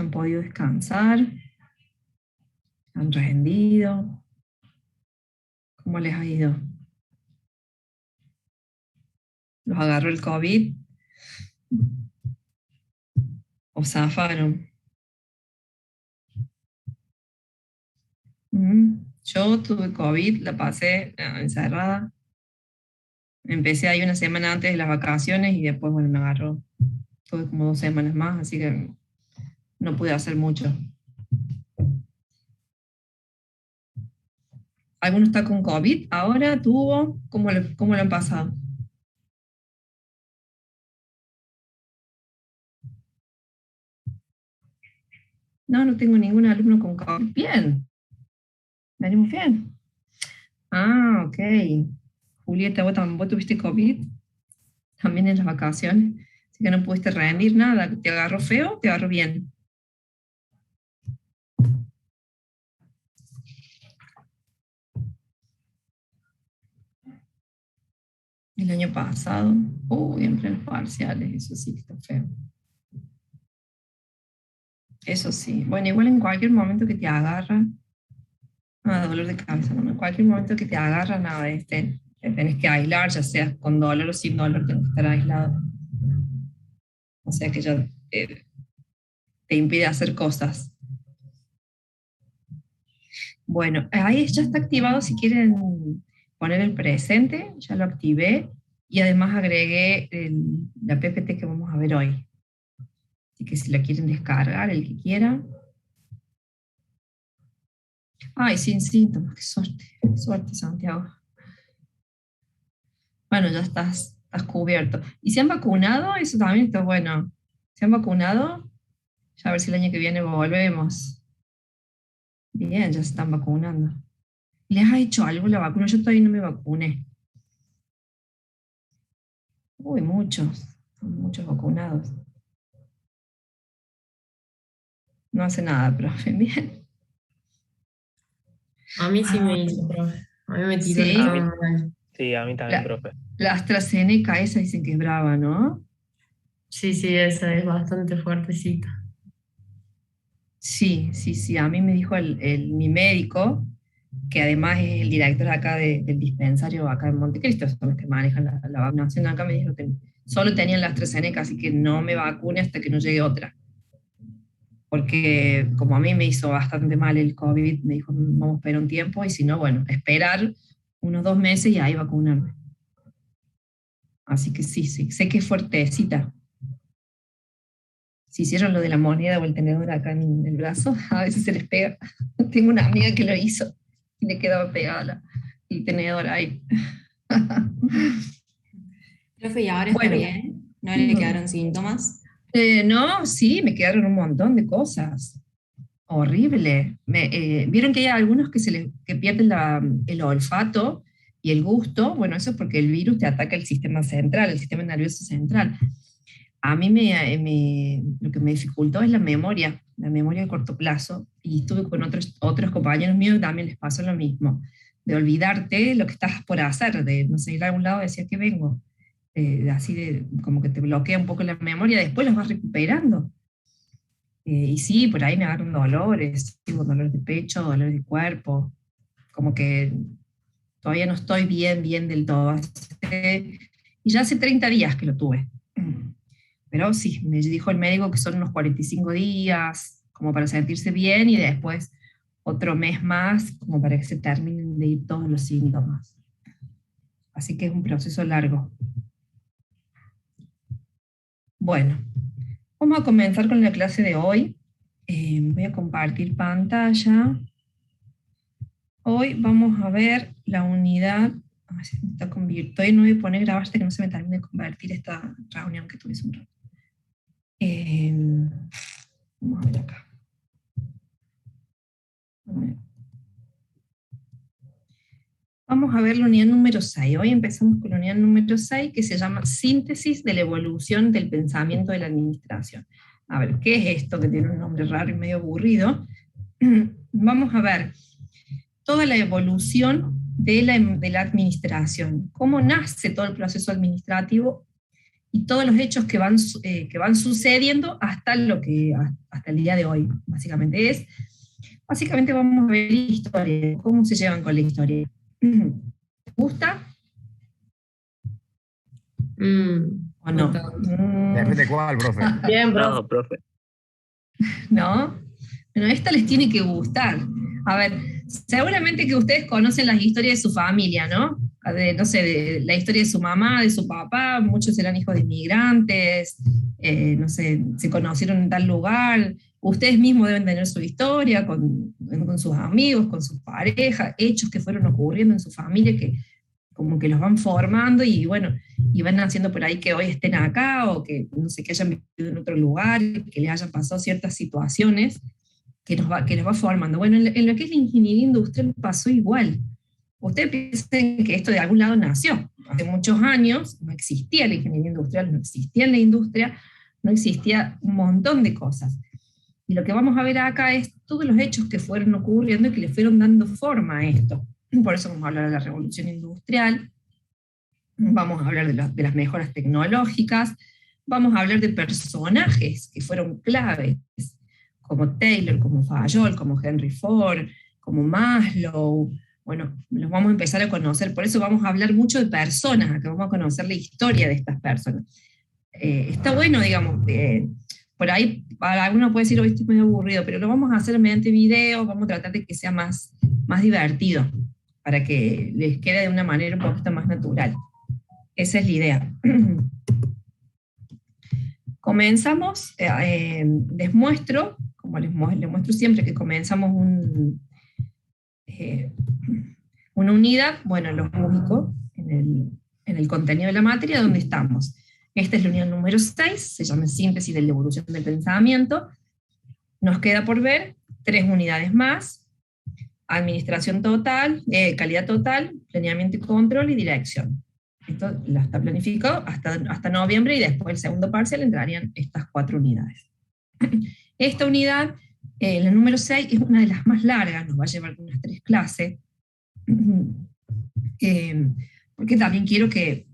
han podido descansar, han rendido. ¿Cómo les ha ido? ¿Los agarró el COVID? ¿O zafaron? Yo tuve COVID, la pasé encerrada. Empecé ahí una semana antes de las vacaciones y después, bueno, me agarró. Tuve como 2 semanas más, así que no pude hacer mucho. ¿Alguno está con COVID ahora? ¿Tuvo? ¿Cómo lo han pasado? No tengo ningún alumno con COVID. Bien, venimos bien. Ah, ok. Julieta, ¿vos tuviste COVID? También en las vacaciones. Así que no pudiste rendir nada. ¿Te agarró feo? ¿Te agarró bien? El año pasado. Uy, en plenos parciales. Eso sí que está feo. Eso sí. Bueno, igual en cualquier momento que te agarra. Dolor de cabeza, ¿no? En cualquier momento que te agarra, nada, te tenés que aislar, ya sea con dolor o sin dolor, tenés que estar aislado. O sea que ya te impide hacer cosas. Bueno, ahí ya está activado si quieren poner el presente, ya lo activé y además agregué la PPT que vamos a ver hoy. Así que si la quieren descargar, el que quiera. Ay, sin síntomas, qué suerte, Santiago. Bueno, ya estás cubierto. ¿Y se han vacunado? Eso también está bueno. ¿Se han vacunado? Ya a ver si el año que viene volvemos. Bien, ya se están vacunando. ¿Les ha hecho algo la vacuna? Yo todavía no me vacuné. Uy, muchos vacunados. No hace nada, profe, bien. A mí sí me hizo, profe. A mí me tiró Sí, la cama mal. Sí, a mí también, profe. la AstraZeneca esa dicen que es brava, ¿no? Sí, esa es bastante fuertecita. Sí, a mí me dijo mi médico, que además es el director acá del dispensario acá en Montecristo, son los que manejan la vacunación acá, me dijo que solo tenían la AstraZeneca, así que no me vacune hasta que no llegue otra. Porque como a mí me hizo bastante mal el COVID, me dijo, vamos a esperar un tiempo, y si no, bueno, esperar unos 2 meses y ahí vacunarme. Así que sí, sé que es fuertecita. Si hicieron lo de la moneda o el tenedor acá en el brazo, a veces se les pega. Tengo una amiga que lo hizo y le quedaba pegada el tenedor ahí. Profe, ¿y ahora está Bueno, bien? ¿No le quedaron síntomas? no, sí, me quedaron un montón de cosas. Horrible. Vieron que hay algunos que pierden el olfato y el gusto. Bueno, eso es porque el virus te ataca el sistema central, el sistema nervioso central. A mí lo que me dificultó es la memoria a corto plazo, y estuve con otros compañeros míos que también les pasó lo mismo, de olvidarte lo que estás por hacer, de no sé, ir a algún lado y decir que vengo, así de como que te bloquea un poco la memoria, después los vas recuperando. Y sí, por ahí me agarran dolores, dolores de pecho, dolores de cuerpo, como que todavía no estoy bien del todo. Y ya hace 30 días que lo tuve. Pero sí, me dijo el médico que son unos 45 días, como para sentirse bien, y después otro mes más, como para que se terminen de ir todos los síntomas. Así que es un proceso largo. Bueno, vamos a comenzar con la clase de hoy. Voy a compartir pantalla. Hoy vamos a ver la unidad. A ver si me está convirtiendo. Todavía no voy a poner grabar hasta que no se me termine de convertir esta reunión que tuve hace un rato. Vamos a ver acá. Vamos a ver la unidad número 6. Hoy empezamos con la unidad número 6, que se llama Síntesis de la evolución del pensamiento de la administración. A ver, ¿qué es esto que tiene un nombre raro y medio aburrido? Vamos a ver toda la evolución de la administración, cómo nace todo el proceso administrativo y todos los hechos que van sucediendo hasta el día de hoy, básicamente. Básicamente vamos a ver la historia, cómo se llevan con la historia. ¿Te gusta o no? Depende de cuál, profe. Bien, bro. No, profe. ¿No? Bueno, esta les tiene que gustar. A ver, seguramente que ustedes conocen las historias de su familia, ¿no? No sé, de la historia de su mamá, de su papá, muchos eran hijos de inmigrantes, no sé, se conocieron en tal lugar. Ustedes mismos deben tener su historia con sus amigos, con sus parejas, hechos que fueron ocurriendo en su familia que como que los van formando y bueno, y van haciendo por ahí que hoy estén acá o que no sé, que hayan vivido en otro lugar, que les hayan pasado ciertas situaciones que nos va formando. Bueno, en lo que es la ingeniería industrial pasó igual. Ustedes piensen que esto de algún lado nació. Hace muchos años no existía la ingeniería industrial, no existía la industria, no existía un montón de cosas. Y lo que vamos a ver acá es todos los hechos que fueron ocurriendo y que le fueron dando forma a esto. Por eso vamos a hablar de la revolución industrial, vamos a hablar de las mejoras tecnológicas, vamos a hablar de personajes que fueron claves, como Taylor, como Fayol, como Henry Ford, como Maslow. Bueno, los vamos a empezar a conocer, por eso vamos a hablar mucho de personas, acá vamos a conocer la historia de estas personas. Está bueno, digamos, por ahí para algunos puede decir, hoy estoy medio aburrido, pero lo vamos a hacer mediante video, vamos a tratar de que sea más divertido, para que les quede de una manera un poquito más natural. Esa es la idea. Comenzamos, les muestro, como les muestro siempre que comenzamos una unidad, bueno, los ubico en el contenido de la materia donde estamos. Esta es la unidad número 6, se llama Síntesis de la Evolución del Pensamiento. Nos queda por ver 3 unidades más: administración total, calidad total, planeamiento y control y dirección. Esto la está planificado hasta noviembre y después el segundo parcial entrarían estas 4 unidades. Esta unidad, la número 6, es una de las más largas, nos va a llevar unas 3 clases, porque también quiero que,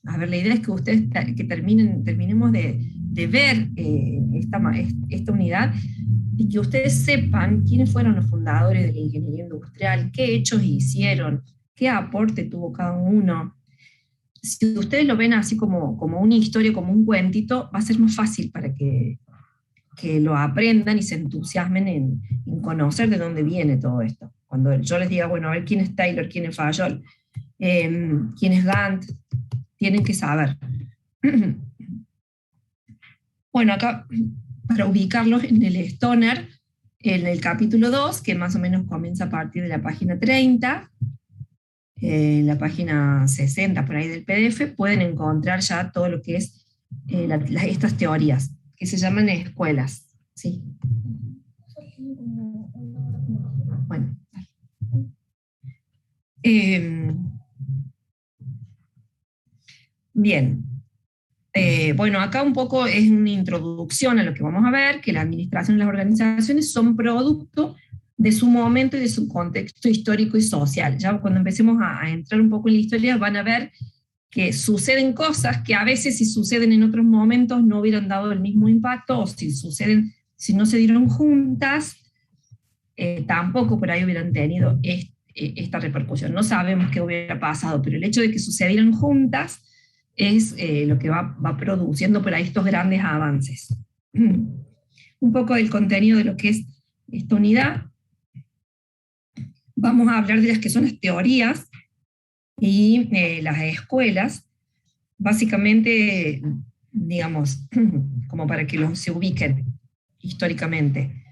a ver, la idea es que ustedes que terminemos de ver esta unidad y que ustedes sepan quiénes fueron los fundadores de la ingeniería industrial, qué hechos hicieron, qué aporte tuvo cada uno. Si ustedes lo ven así como una historia, como un cuentito, va a ser más fácil para que lo aprendan y se entusiasmen en conocer de dónde viene todo esto. Cuando yo les diga, bueno, a ver quién es Taylor, quién es Fayol, quién es Gantt, tienen que saber. Bueno, acá, para ubicarlos en el Stoner, en el capítulo 2, que más o menos comienza a partir de la página 30, en la página 60 por ahí del PDF, pueden encontrar ya todo lo que es estas teorías, que se llaman escuelas. ¿Sí? Bueno. Bien. Bueno, acá un poco es una introducción a lo que vamos a ver, que la administración y las organizaciones son producto de su momento y de su contexto histórico y social. Ya cuando empecemos a entrar un poco en la historia van a ver que suceden cosas que a veces si suceden en otros momentos no hubieran dado el mismo impacto, o si no se dieron juntas, tampoco por ahí hubieran tenido esta repercusión. No sabemos qué hubiera pasado, pero el hecho de que sucedieran juntas es lo que va produciendo por ahí estos grandes avances. Un poco del contenido de lo que es esta unidad. Vamos a hablar de las que son las teorías y las escuelas, básicamente, digamos, como para que se ubiquen históricamente.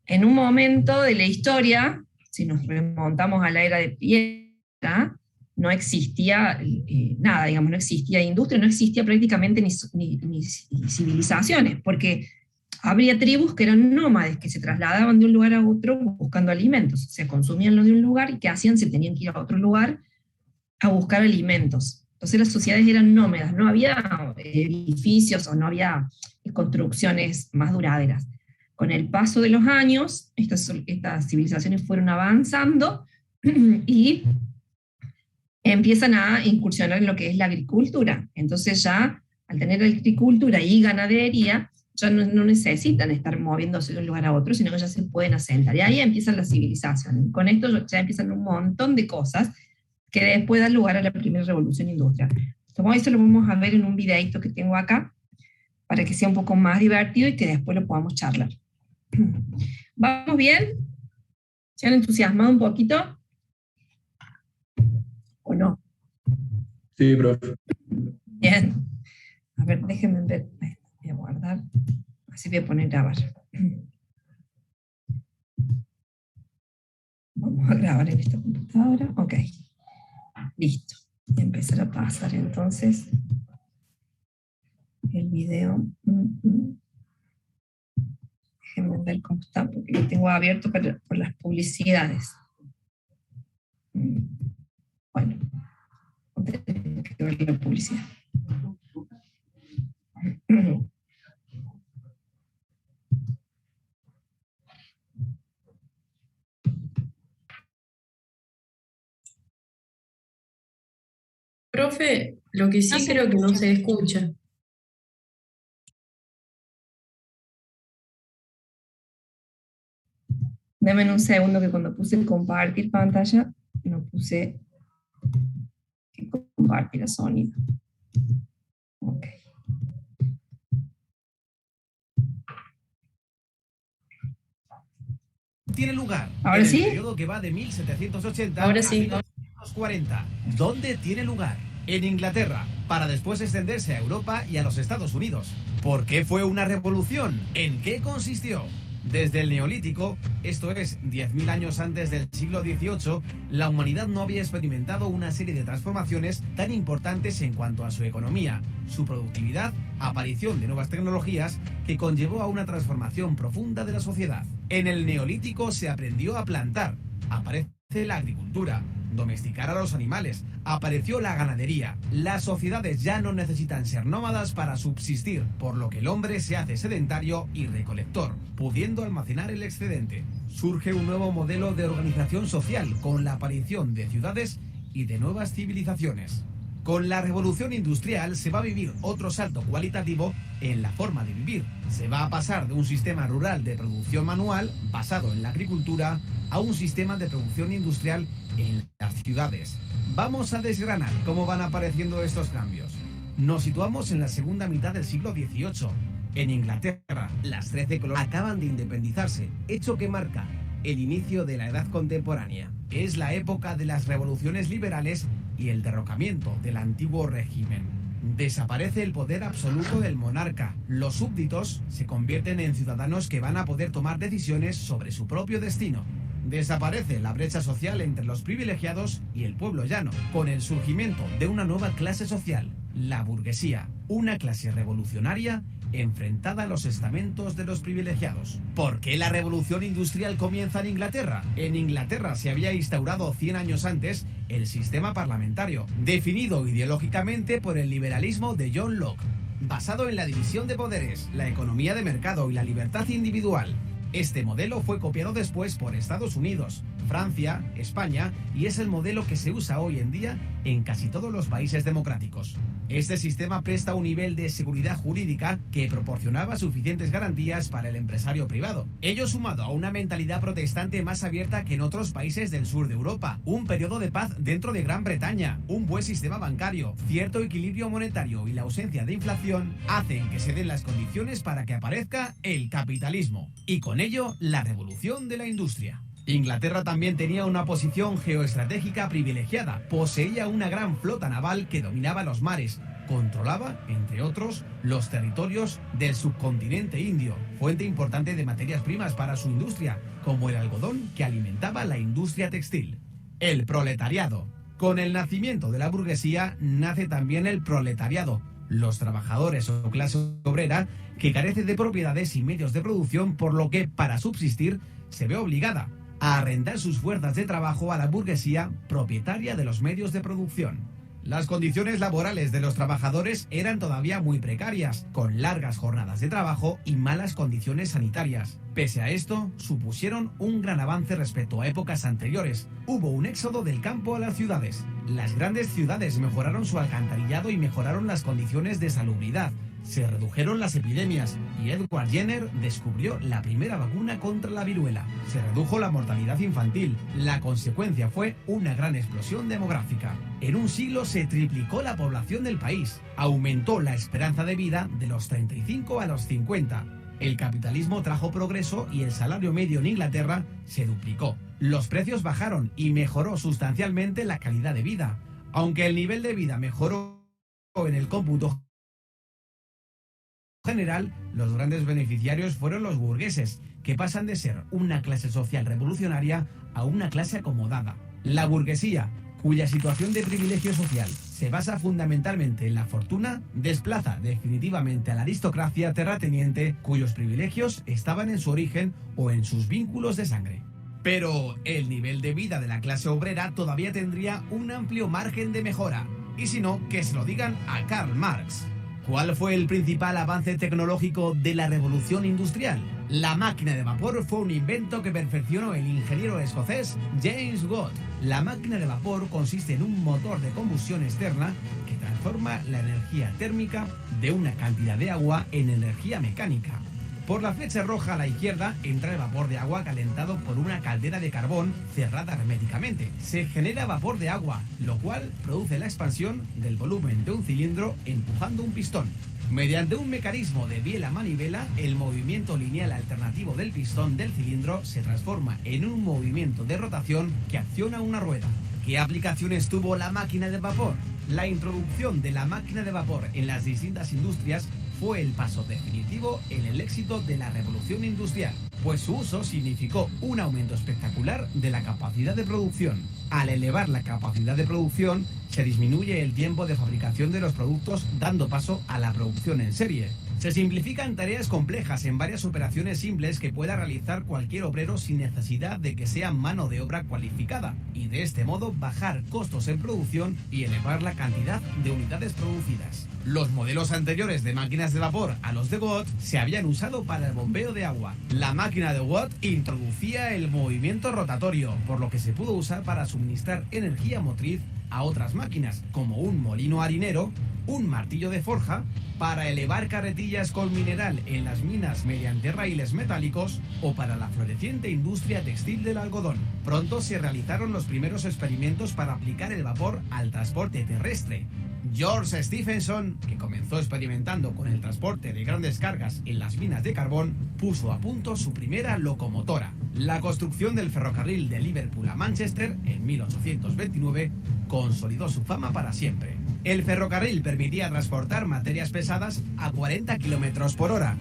En un momento de la historia, si nos remontamos a la era de piedra, no existía nada, digamos, no existía industria, no existía prácticamente ni civilizaciones, porque habría tribus que eran nómades, que se trasladaban de un lugar a otro buscando alimentos, o sea, consumían lo de un lugar y ¿qué hacían? Se tenían que ir a otro lugar a buscar alimentos. Entonces las sociedades eran nómadas, no había edificios o no había construcciones más duraderas. Con el paso de los años, estas civilizaciones fueron avanzando y empiezan a incursionar en lo que es la agricultura. Entonces ya Al tener agricultura y ganadería, ya no necesitan estar moviéndose de un lugar a otro, sino que ya se pueden asentar. Y ahí empiezan las civilizaciones. Con esto ya empiezan un montón de cosas que después dan lugar a la primera revolución industrial. Como eso lo vamos a ver en un videito que tengo acá, para que sea un poco más divertido y que después lo podamos charlar. ¿Vamos bien? ¿Se han entusiasmado un poquito? ¿O no? Sí, profe. Bien. A ver, déjenme ver. Voy a guardar. Así voy a poner grabar. Vamos a grabar en esta computadora. Ok. Listo. Voy a empezar a pasar entonces el video. Déjenme ver cómo está, porque lo tengo abierto por las publicidades. Bueno, voy a tener que ver la publicidad. Profe, lo que sí No se creo que no escucha. se escucha. Dame un segundo que cuando puse compartir pantalla, no puse que compartir el sonido. Ok. Tiene lugar ¿Ahora en sí? el periodo que va de 1780 Ahora a sí. 1940. ¿Dónde tiene lugar? En Inglaterra, para después extenderse a Europa y a los Estados Unidos. ¿Por qué fue una revolución? ¿En qué consistió? Desde el Neolítico, esto es 10.000 años antes del siglo XVIII, la humanidad no había experimentado una serie de transformaciones tan importantes en cuanto a su economía, su productividad, aparición de nuevas tecnologías que conllevó a una transformación profunda de la sociedad. En el Neolítico se aprendió a plantar, aparece la agricultura, domesticar a los animales, apareció la ganadería. Las sociedades ya no necesitan ser nómadas para subsistir, por lo que el hombre se hace sedentario y recolector, pudiendo almacenar el excedente. Surge un nuevo modelo de organización social con la aparición de ciudades y de nuevas civilizaciones. Con la revolución industrial se va a vivir otro salto cualitativo en la forma de vivir. Se va a pasar de un sistema rural de producción manual, basado en la agricultura, a un sistema de producción industrial en las ciudades. Vamos a desgranar cómo van apareciendo estos cambios. Nos situamos en la segunda mitad del siglo XVIII. En Inglaterra, las 13 colonias acaban de independizarse, hecho que marca el inicio de la edad contemporánea. Es la época de las revoluciones liberales y el derrocamiento del antiguo régimen. Desaparece el poder absoluto del monarca. Los súbditos se convierten en ciudadanos que van a poder tomar decisiones sobre su propio destino. Desaparece la brecha social entre los privilegiados y el pueblo llano, con el surgimiento de una nueva clase social, la burguesía, una clase revolucionaria enfrentada a los estamentos de los privilegiados. ¿Por qué la revolución industrial comienza en Inglaterra? En Inglaterra se había instaurado 100 años antes el sistema parlamentario, definido ideológicamente por el liberalismo de John Locke, basado en la división de poderes, la economía de mercado y la libertad individual. Este modelo fue copiado después por Estados Unidos, Francia, España y es el modelo que se usa hoy en día en casi todos los países democráticos. Este sistema presta un nivel de seguridad jurídica que proporcionaba suficientes garantías para el empresario privado. Ello sumado a una mentalidad protestante más abierta que en otros países del sur de Europa, un periodo de paz dentro de Gran Bretaña, un buen sistema bancario, cierto equilibrio monetario y la ausencia de inflación hacen que se den las condiciones para que aparezca el capitalismo y con ello la revolución de la industria. Inglaterra también tenía una posición geoestratégica privilegiada, poseía una gran flota naval que dominaba los mares, controlaba, entre otros, los territorios del subcontinente indio, fuente importante de materias primas para su industria, como el algodón que alimentaba la industria textil. El proletariado. Con el nacimiento de la burguesía nace también el proletariado, los trabajadores o clase obrera que carece de propiedades y medios de producción, por lo que, para subsistir, se ve obligada a arrendar sus fuerzas de trabajo a la burguesía propietaria de los medios de producción. Las condiciones laborales de los trabajadores eran todavía muy precarias, con largas jornadas de trabajo y malas condiciones sanitarias. Pese a esto, supusieron un gran avance respecto a épocas anteriores. Hubo un éxodo del campo a las ciudades. Las grandes ciudades mejoraron su alcantarillado y mejoraron las condiciones de salubridad. Se redujeron las epidemias y Edward Jenner descubrió la primera vacuna contra la viruela. Se redujo la mortalidad infantil. La consecuencia fue una gran explosión demográfica. En un siglo se triplicó la población del país. Aumentó la esperanza de vida de los 35 a los 50. El capitalismo trajo progreso y el salario medio en Inglaterra se duplicó. Los precios bajaron y mejoró sustancialmente la calidad de vida. Aunque el nivel de vida mejoró en el cómputo general, los grandes beneficiarios fueron los burgueses, que pasan de ser una clase social revolucionaria a una clase acomodada. La burguesía, cuya situación de privilegio social se basa fundamentalmente en la fortuna, desplaza definitivamente a la aristocracia terrateniente, cuyos privilegios estaban en su origen o en sus vínculos de sangre. Pero el nivel de vida de la clase obrera todavía tendría un amplio margen de mejora. Y si no, que se lo digan a Karl Marx. ¿Cuál fue el principal avance tecnológico de la revolución industrial? La máquina de vapor fue un invento que perfeccionó el ingeniero escocés James Watt. La máquina de vapor consiste en un motor de combustión externa que transforma la energía térmica de una cantidad de agua en energía mecánica. Por la flecha roja a la izquierda entra el vapor de agua calentado por una caldera de carbón cerrada herméticamente. Se genera vapor de agua, lo cual produce la expansión del volumen de un cilindro empujando un pistón. Mediante un mecanismo de biela manivela, el movimiento lineal alternativo del pistón del cilindro se transforma en un movimiento de rotación que acciona una rueda. ¿Qué aplicaciones tuvo la máquina de vapor? La introducción de la máquina de vapor en las distintas industrias fue el paso definitivo en el éxito de la revolución industrial, pues su uso significó un aumento espectacular de la capacidad de producción. Al elevar la capacidad de producción, se disminuye el tiempo de fabricación de los productos, dando paso a la producción en serie. Se simplifican tareas complejas en varias operaciones simples que pueda realizar cualquier obrero sin necesidad de que sea mano de obra cualificada, y de este modo bajar costos en producción y elevar la cantidad de unidades producidas. Los modelos anteriores de máquinas de vapor a los de Watt se habían usado para el bombeo de agua. La máquina de Watt introducía el movimiento rotatorio, por lo que se pudo usar para suministrar energía motriz a otras máquinas, como un molino harinero, un martillo de forja, para elevar carretillas con mineral en las minas mediante raíles metálicos o para la floreciente industria textil del algodón. Pronto se realizaron los primeros experimentos para aplicar el vapor al transporte terrestre. George Stephenson, que comenzó experimentando con el transporte de grandes cargas en las minas de carbón, puso a punto su primera locomotora. La construcción del ferrocarril de Liverpool a Manchester en 1829 consolidó su fama para siempre. El ferrocarril permitía transportar materias pesadas a 40 km por hora,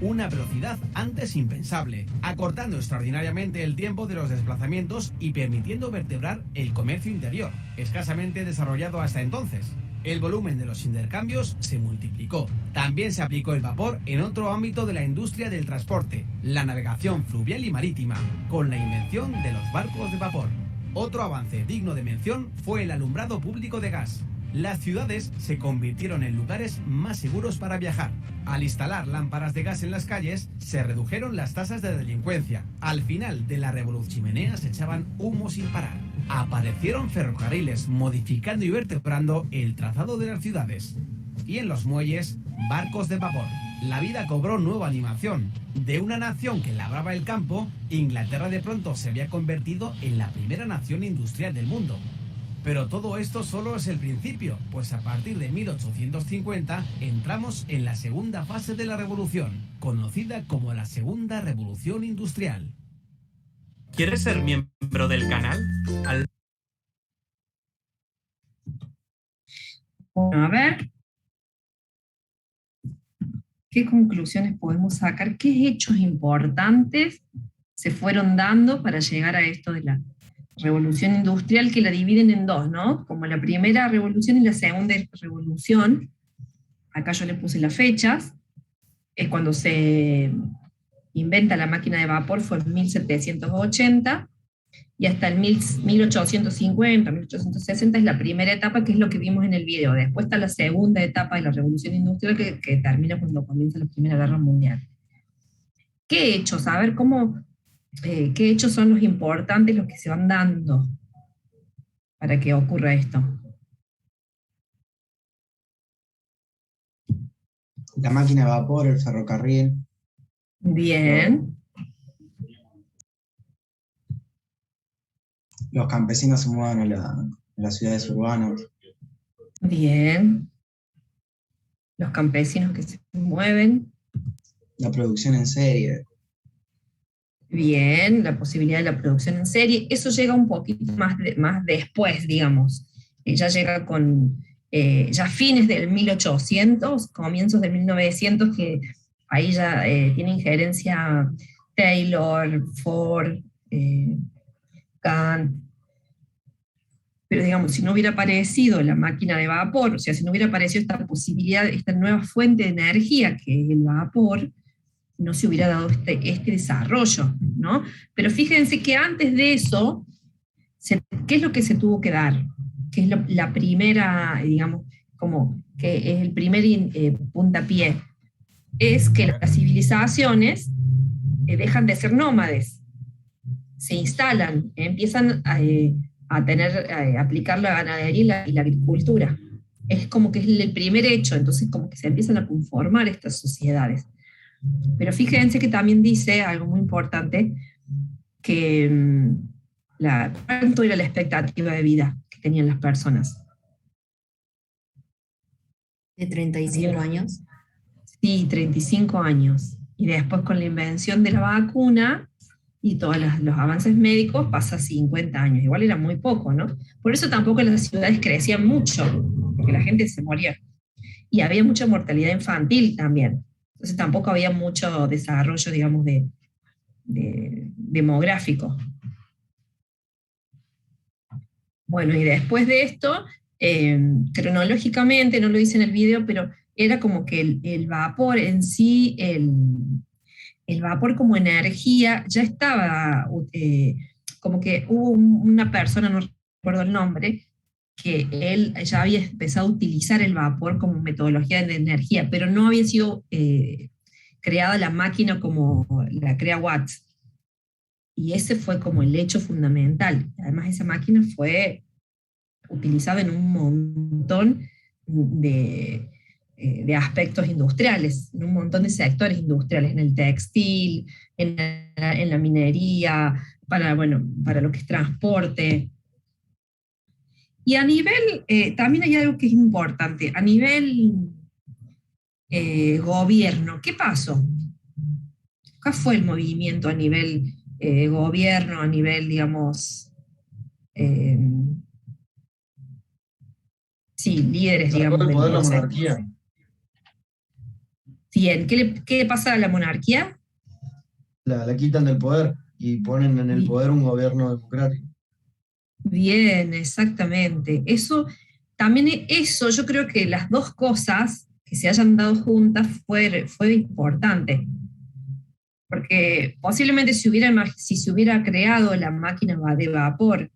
una velocidad antes impensable, acortando extraordinariamente el tiempo de los desplazamientos y permitiendo vertebrar el comercio interior, escasamente desarrollado hasta entonces. El volumen de los intercambios se multiplicó. También se aplicó el vapor en otro ámbito de la industria del transporte, la navegación fluvial y marítima, con la invención de los barcos de vapor. Otro avance digno de mención fue el alumbrado público de gas. Las ciudades se convirtieron en lugares más seguros para viajar. Al instalar lámparas de gas en las calles, se redujeron las tasas de delincuencia. Al final de la revolución, chimeneas echaban humo sin parar. Aparecieron ferrocarriles modificando y vertebrando el trazado de las ciudades. Y en los muelles, barcos de vapor. La vida cobró nueva animación. De una nación que labraba el campo, Inglaterra de pronto se había convertido en la primera nación industrial del mundo. Pero todo esto solo es el principio, pues a partir de 1850 entramos en la segunda fase de la revolución, conocida como la Segunda Revolución Industrial. ¿Quieres ser miembro del canal? Bueno, a ver, ¿qué conclusiones podemos sacar? ¿Qué hechos importantes se fueron dando para llegar a esto de la revolución industrial, que la dividen en dos, ¿no? Como la primera revolución y la segunda revolución? Acá yo le puse las fechas. Es cuando se inventa la máquina de vapor, fue en 1780, y hasta el 1850, 1860 es la primera etapa, que es lo que vimos en el video. Después está la segunda etapa de la revolución industrial, que termina cuando comienza la Primera Guerra Mundial. ¿Qué hechos? A ver, ¿qué hechos son los importantes, los que se van dando para que ocurra esto? La máquina de vapor, el ferrocarril. Bien, Los campesinos se mueven a las ciudades urbanas. bien. Los campesinos que se mueven. La producción en serie. Bien, la posibilidad de la producción en serie. Eso llega un poquito más después, digamos. Ya llega con ya fines del 1800, comienzos de 1900, que ahí ya tiene injerencia Taylor, Ford, Kant. Pero digamos, si no hubiera aparecido la máquina de vapor, o sea, si no hubiera aparecido esta posibilidad, esta nueva fuente de energía que es el vapor, no se hubiera dado este desarrollo, ¿no? Pero fíjense que antes de eso, ¿qué es lo que se tuvo que dar? Que es la primera, digamos, como que es el primer puntapié, es que las civilizaciones dejan de ser nómades, se instalan, empiezan a tener, a aplicar la ganadería y la agricultura. Es como que es el primer hecho, entonces como que se empiezan a conformar estas sociedades. Pero fíjense que también dice algo muy importante, que ¿cuánto era la expectativa de vida que tenían las personas? De 35 años. Sí, 35 años. Y después con la invención de la vacuna y todos los avances médicos pasa 50 años. Igual era muy poco, ¿no? Por eso tampoco las ciudades crecían mucho, porque la gente se moría. Y había mucha mortalidad infantil también. Entonces tampoco había mucho desarrollo, digamos, demográfico. Bueno, y después de esto, cronológicamente, no lo dice en el video, pero era como que el vapor en sí, el vapor como energía, ya estaba, como que hubo una persona, no recuerdo el nombre, que él ya había empezado a utilizar el vapor como metodología de energía, pero no había sido creada la máquina como la crea Watts. Y ese fue como el hecho fundamental. Además, esa máquina fue utilizada en un montón de aspectos industriales, en un montón de sectores industriales, en el textil, en la minería, para lo que es transporte. Y a nivel, también hay algo que es importante, a nivel gobierno, ¿qué pasó? ¿Cuál fue el movimiento a nivel gobierno, a nivel, digamos, sí, líderes, Sacó digamos, el poder la del sector? monarquía. Bien, ¿qué le pasa a la monarquía? La quitan del poder y ponen en el poder un gobierno democrático. Bien, exactamente. Eso, también eso, yo creo que las dos cosas que se hayan dado juntas fue importante. Porque posiblemente si se hubiera creado la máquina de vapor,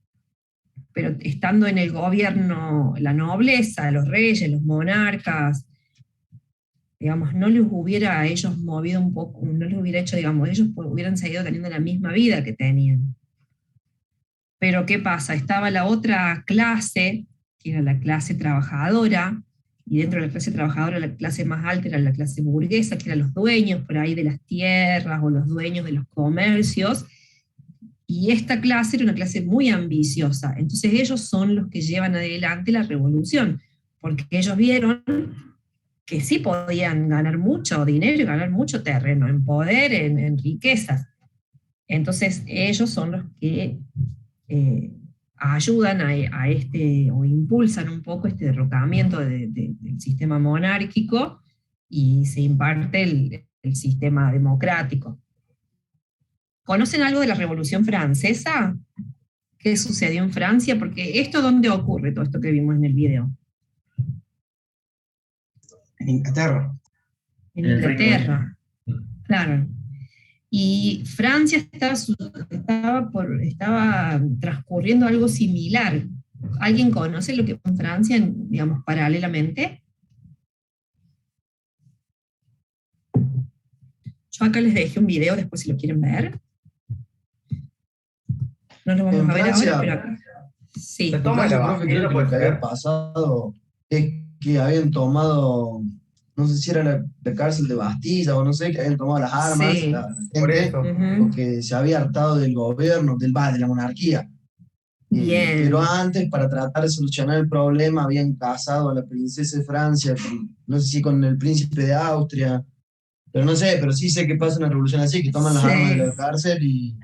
pero estando en el gobierno la nobleza, los reyes, los monarcas, digamos, no les hubiera a ellos movido un poco, no les hubiera hecho, digamos, ellos hubieran seguido teniendo la misma vida que tenían. Pero ¿qué pasa? Estaba la otra clase, que era la clase trabajadora, y dentro de la clase trabajadora la clase más alta era la clase burguesa, que eran los dueños por ahí de las tierras o los dueños de los comercios, y esta clase era una clase muy ambiciosa. Entonces ellos son los que llevan adelante la revolución, porque ellos vieron que sí podían ganar mucho dinero y ganar mucho terreno, en poder, en riquezas. Entonces ellos son los que ayudan a este, o impulsan un poco este derrocamiento del sistema monárquico y se imparte el sistema democrático. ¿Conocen algo de la Revolución Francesa? ¿Qué sucedió en Francia? Porque esto, ¿dónde ocurre todo esto que vimos en el video? En Inglaterra. En Inglaterra, claro. Y Francia estaba transcurriendo algo similar. ¿Alguien conoce lo que fue en Francia, digamos, paralelamente? Yo acá les dejé un video, después si lo quieren ver. No lo vamos En a ver Francia, ahora, pero acá. Sí. Se toma la Profe, creo que lo que había pasado es que habían tomado no sé si era la cárcel de Bastilla o no sé, que habían tomado las armas, Sí. la Por gente, eso. Ujú. porque se había hartado del gobierno, de la monarquía. Bien. Pero antes, para tratar de solucionar el problema, habían casado a la princesa de Francia, no sé si con el príncipe de Austria, pero no sé, pero sí sé que pasa una revolución así, que toman las armas de Sí, la cárcel y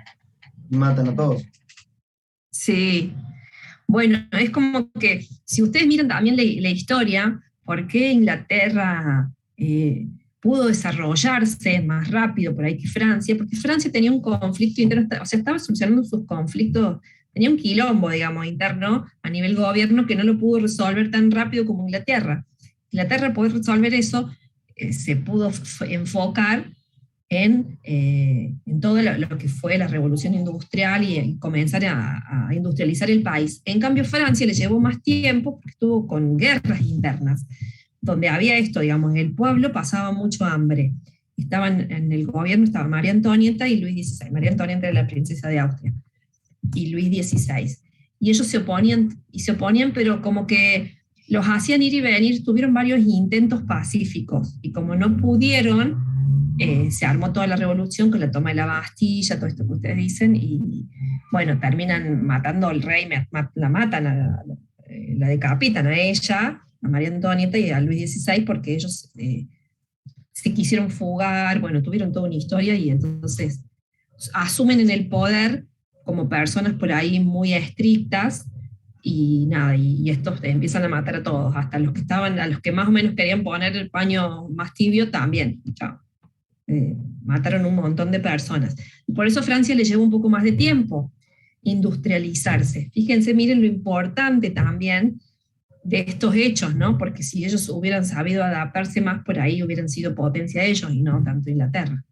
matan a todos. sí. Bueno, es como que si ustedes miran también la historia, ¿por qué Inglaterra pudo desarrollarse más rápido por ahí que Francia? Porque Francia tenía un conflicto interno, o sea, estaba solucionando sus conflictos, tenía un quilombo, digamos, interno a nivel gobierno que no lo pudo resolver tan rápido como Inglaterra. Inglaterra, poder resolver eso, se pudo enfocar en todo lo que fue la revolución industrial y comenzar a industrializar el país. En cambio, Francia le llevó más tiempo porque estuvo con guerras internas, donde había esto, digamos, el pueblo pasaba mucho hambre. Estaban en el gobierno, estaba María Antonieta y Luis XVI. María Antonieta era la princesa de Austria y Luis XVI. Y ellos se oponían, pero como que los hacían ir y venir, tuvieron varios intentos pacíficos, y como no pudieron, se armó toda la revolución con la toma de la Bastilla, todo esto que ustedes dicen, y bueno, terminan matando al rey, la matan, la decapitan a ella, a María Antonieta y a Luis XVI, porque ellos se quisieron fugar, bueno, tuvieron toda una historia, y entonces asumen en el poder como personas por ahí muy estrictas, y nada, y estos empiezan a matar a todos, hasta los que estaban, a los que más o menos querían poner el paño más tibio también, chao. Mataron un montón de personas. Y por eso a Francia le llevó un poco más de tiempo industrializarse. Fíjense, miren lo importante también de estos hechos, ¿no? Porque si ellos hubieran sabido adaptarse más, por ahí hubieran sido potencia ellos y no tanto Inglaterra.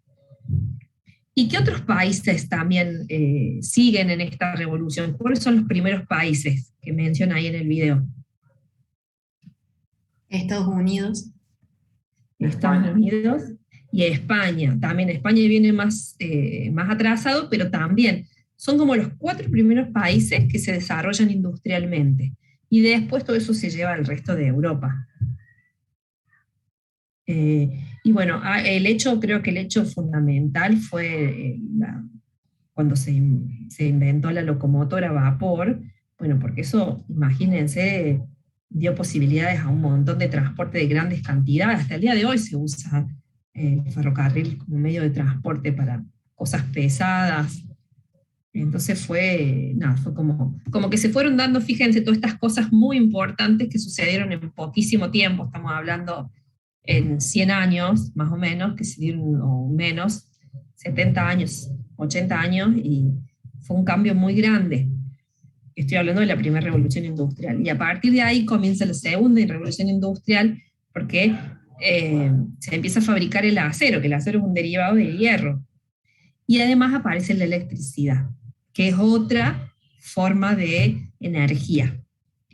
¿Y qué otros países también siguen en esta revolución? ¿Cuáles son los primeros países que menciona ahí en el video? Estados Unidos. Estados Unidos y España. También España viene más atrasado, pero también son como los 4 primeros países que se desarrollan industrialmente. Y después todo eso se lleva al resto de Europa. Y bueno, creo que el hecho fundamental fue cuando se inventó la locomotora a vapor, bueno, porque eso, imagínense, dio posibilidades a un montón de transporte de grandes cantidades. Hasta el día de hoy se usa el ferrocarril como medio de transporte para cosas pesadas. Entonces fue como que se fueron dando, fíjense, todas estas cosas muy importantes que sucedieron en poquísimo tiempo. Estamos hablando en 100 años, más o menos, que se dieron, o menos, 70 años, 80 años, y fue un cambio muy grande. Estoy hablando de la primera revolución industrial. Y a partir de ahí comienza la segunda revolución industrial, porque se empieza a fabricar el acero, que el acero es un derivado del hierro. Y además aparece la electricidad, que es otra forma de energía.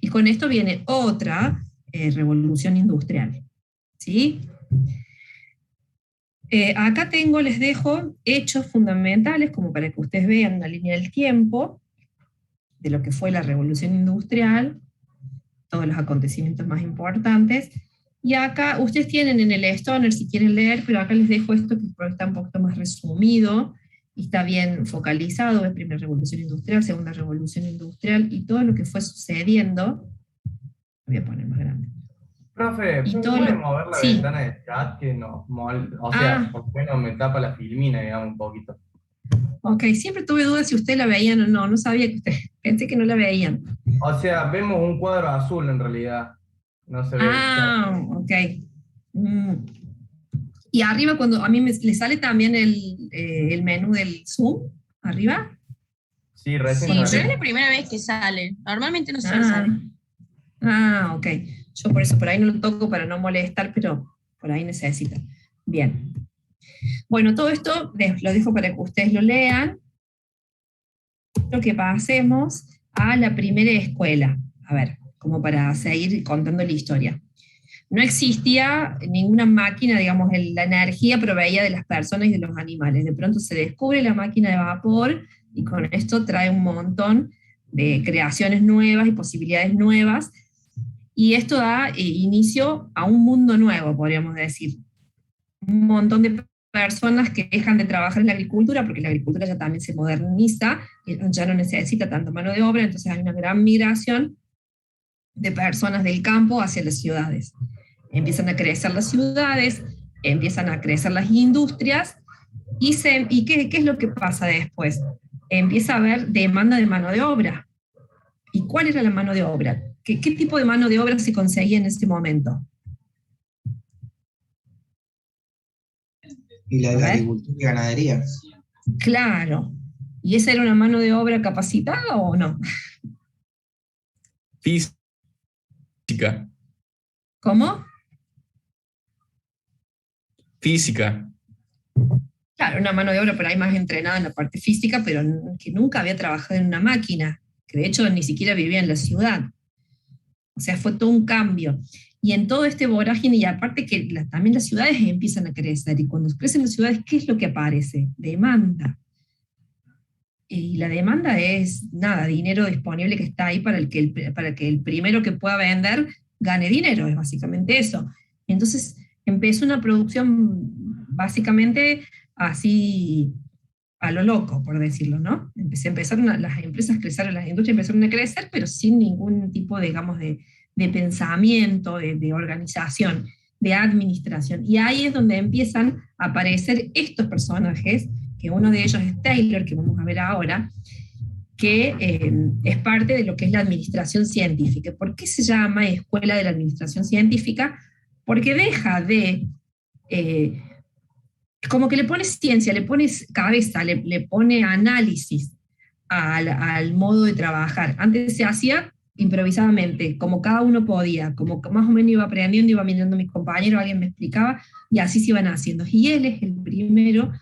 Y con esto viene otra revolución industrial. ¿Sí? Acá les dejo hechos fundamentales, como para que ustedes vean una línea del tiempo de lo que fue la revolución industrial, todos los acontecimientos más importantes. Y acá ustedes tienen en el Stoner, si quieren leer, pero acá les dejo esto que está un poquito más resumido y está bien focalizado: es primera revolución industrial, segunda revolución industrial, y todo lo que fue sucediendo. Voy a poner más grande. Profe, Y todo ¿puede lo- mover la sí. ventana de chat que nos o sea, por lo menos me tapa la filmina, digamos, un poquito? Ok, siempre tuve dudas si ustedes la veían o no, no sabía que ustedes, pensé que no la veían. O sea, vemos un cuadro azul en realidad. No se ve el chat. Ok. Mm. Y arriba, cuando a mí le sale también el menú del Zoom, arriba. Sí, recién Sí, nos pero es salió. la primera vez que sale. Normalmente no suele salir. Ok. Yo por eso por ahí no lo toco para no molestar, pero por ahí necesita. Bien. Bueno, todo esto lo dejo para que ustedes lo lean. Lo que pasemos a la primera escuela. A ver, como para seguir contando la historia. No existía ninguna máquina, digamos, la energía proveía de las personas y de los animales. De pronto se descubre la máquina de vapor, y con esto trae un montón de creaciones nuevas y posibilidades nuevas. Y esto da inicio a un mundo nuevo, podríamos decir. Un montón de personas que dejan de trabajar en la agricultura, porque la agricultura ya también se moderniza, ya no necesita tanto mano de obra, entonces hay una gran migración de personas del campo hacia las ciudades. Empiezan a crecer las ciudades, empiezan a crecer las industrias, ¿y qué es lo que pasa después? Empieza a haber demanda de mano de obra. ¿Y cuál era la mano de obra? ¿Qué tipo de mano de obra se conseguía en ese momento? Y la de la agricultura y ganadería. Claro. ¿Y esa era una mano de obra capacitada o no? Física. ¿Cómo? Física. Claro, una mano de obra por ahí más entrenada en la parte física, pero que nunca había trabajado en una máquina, que de hecho ni siquiera vivía en la ciudad. O sea, fue todo un cambio. Y en todo este vorágine, y aparte que también las ciudades empiezan a crecer, y cuando crecen las ciudades, ¿qué es lo que aparece? Demanda. Y la demanda es, nada, dinero disponible que está ahí para que el primero que pueda vender gane dinero, es básicamente eso. Entonces empezó una producción básicamente así a lo loco, por decirlo, ¿no? Empezaron las empresas a crecer, las industrias empezaron a crecer, pero sin ningún tipo, digamos, de pensamiento, de organización, de administración. Y ahí es donde empiezan a aparecer estos personajes, que uno de ellos es Taylor, que vamos a ver ahora, que es parte de lo que es la administración científica. ¿Por qué se llama Escuela de la Administración Científica? Porque deja de... como que le pones ciencia, le pones cabeza, le pone análisis al modo de trabajar. Antes se hacía improvisadamente, como cada uno podía, como más o menos iba aprendiendo, iba mirando a mis compañeros, alguien me explicaba, y así se iban haciendo. Y él es el primero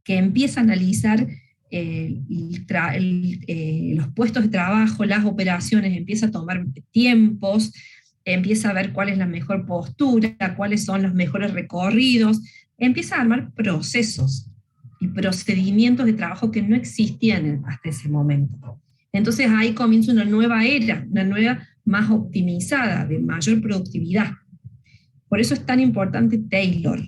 que empieza a analizar los puestos de trabajo, las operaciones, empieza a tomar tiempos, empieza a ver cuál es la mejor postura, cuáles son los mejores recorridos, empieza a armar procesos y procedimientos de trabajo que no existían hasta ese momento. Entonces ahí comienza una nueva era, una nueva más optimizada, de mayor productividad. Por eso es tan importante Taylor.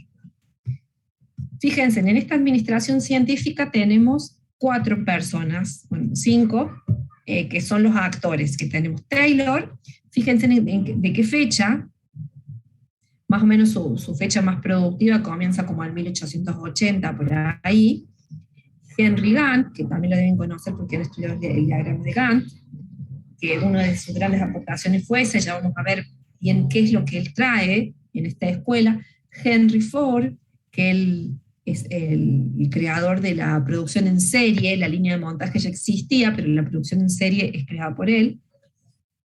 Fíjense, en esta administración científica tenemos 4 personas, bueno, 5, que son los actores que tenemos. Taylor, fíjense de qué fecha, más o menos su fecha más productiva comienza como en 1880, por ahí. Henry Gantt, que también lo deben conocer porque han estudiado el diagrama de Gantt, que una de sus grandes aportaciones fue esa, ya vamos a ver bien qué es lo que él trae en esta escuela. Henry Ford, que él es el creador de la producción en serie, la línea de montaje ya existía, pero la producción en serie es creada por él.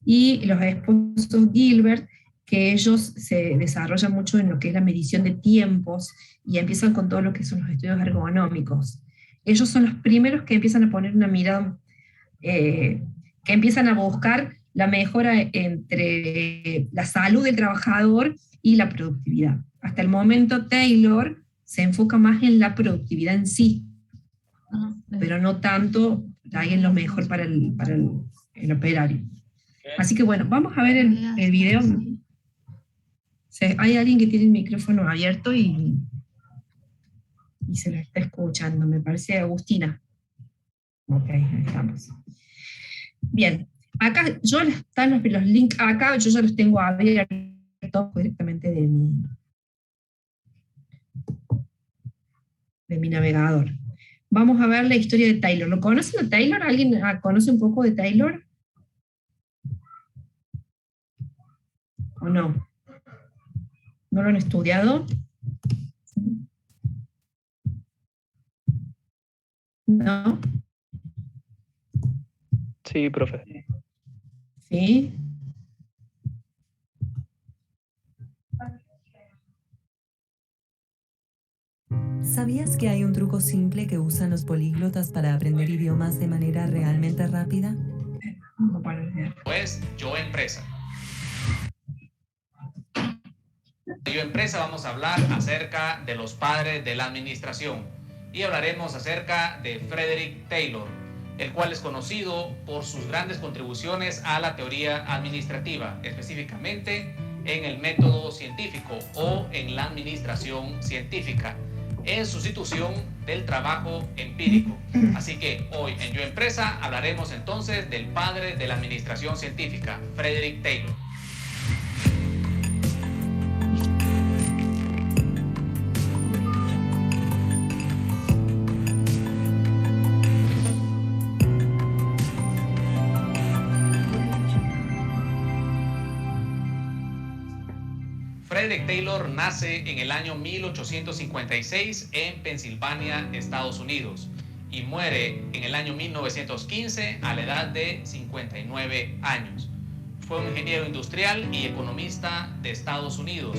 Y los esposos Gilbert, que ellos se desarrollan mucho en lo que es la medición de tiempos y empiezan con todo lo que son los estudios ergonómicos. Ellos son los primeros que empiezan a poner una mirada, que empiezan a buscar la mejora entre la salud del trabajador y la productividad. Hasta el momento Taylor se enfoca más en la productividad en sí, pero no tanto ahí en lo mejor para el operario. Así que bueno, vamos a ver el video. Hay alguien que tiene el micrófono abierto y se lo está escuchando, me parece Agustina. Ok, ahí estamos. Bien, acá están los links acá, yo ya los tengo abiertos directamente de mi navegador. Vamos a ver la historia de Taylor. ¿Lo conocen a Taylor? ¿Alguien conoce un poco de Taylor? ¿O no? ¿No lo han estudiado? ¿No? Sí, profe. ¿Sí? ¿Sabías que hay un truco simple que usan los políglotas para aprender idiomas de manera realmente rápida? Pues Yo Empresa. En Yo Empresa vamos a hablar acerca de los padres de la administración y hablaremos acerca de Frederick Taylor. el cual es conocido por sus grandes contribuciones a la teoría administrativa, específicamente en el método científico o en la administración científica, en sustitución del trabajo empírico. Así que hoy en Yo Empresa hablaremos entonces del padre de la administración científica, Frederick Taylor. Frederick Taylor nace en el año 1856 en Pensilvania, Estados Unidos, y muere en el año 1915 a la edad de 59 años. Fue un ingeniero industrial y economista de Estados Unidos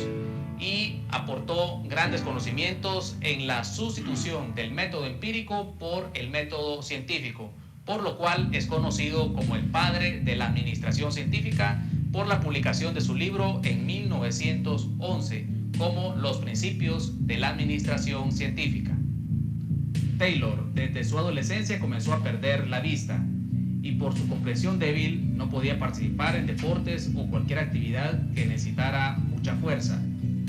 y aportó grandes conocimientos en la sustitución del método empírico por el método científico, por lo cual es conocido como el padre de la administración científica por la publicación de su libro en 1911 como Los principios de la administración científica. Taylor desde su adolescencia comenzó a perder la vista y por su comprensión débil no podía participar en deportes o cualquier actividad que necesitara mucha fuerza.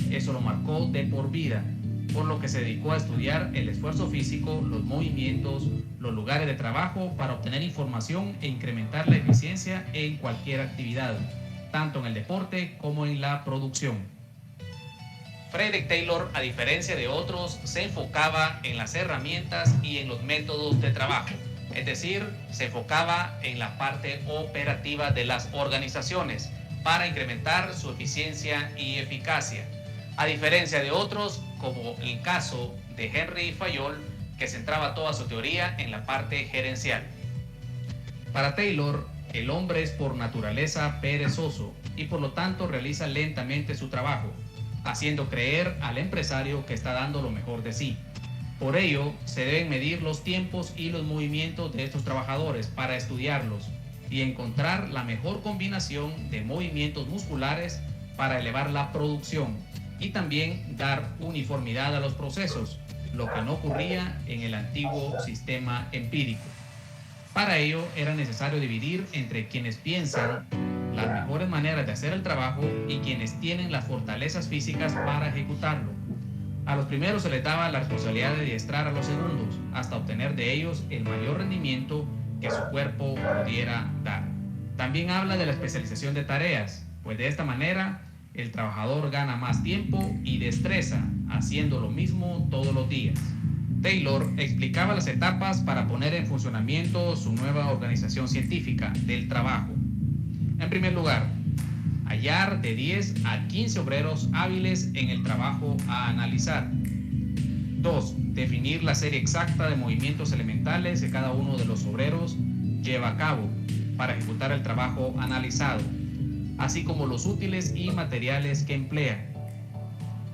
Eso lo marcó de por vida, por lo que se dedicó a estudiar el esfuerzo físico, los movimientos, los lugares de trabajo para obtener información e incrementar la eficiencia en cualquier actividad, tanto en el deporte como en la producción. Frederick Taylor, a diferencia de otros, se enfocaba en las herramientas y en los métodos de trabajo, es decir, se enfocaba en la parte operativa de las organizaciones para incrementar su eficiencia y eficacia, a diferencia de otros, como el caso de Henry Fayol, que centraba toda su teoría en la parte gerencial. Para Taylor, el hombre es por naturaleza perezoso y por lo tanto realiza lentamente su trabajo, haciendo creer al empresario que está dando lo mejor de sí. Por ello, se deben medir los tiempos y los movimientos de estos trabajadores para estudiarlos y encontrar la mejor combinación de movimientos musculares para elevar la producción y también dar uniformidad a los procesos, lo que no ocurría en el antiguo sistema empírico. Para ello era necesario dividir entre quienes piensan las mejores maneras de hacer el trabajo y quienes tienen las fortalezas físicas para ejecutarlo. A los primeros se les daba la responsabilidad de adiestrar a los segundos hasta obtener de ellos el mayor rendimiento que su cuerpo pudiera dar. También habla de la especialización de tareas, pues de esta manera el trabajador gana más tiempo y destreza haciendo lo mismo todos los días. Taylor explicaba las etapas para poner en funcionamiento su nueva organización científica del trabajo. En primer lugar, hallar de 10 a 15 obreros hábiles en el trabajo a analizar. 2. Definir la serie exacta de movimientos elementales que cada uno de los obreros lleva a cabo para ejecutar el trabajo analizado, así como los útiles y materiales que emplea.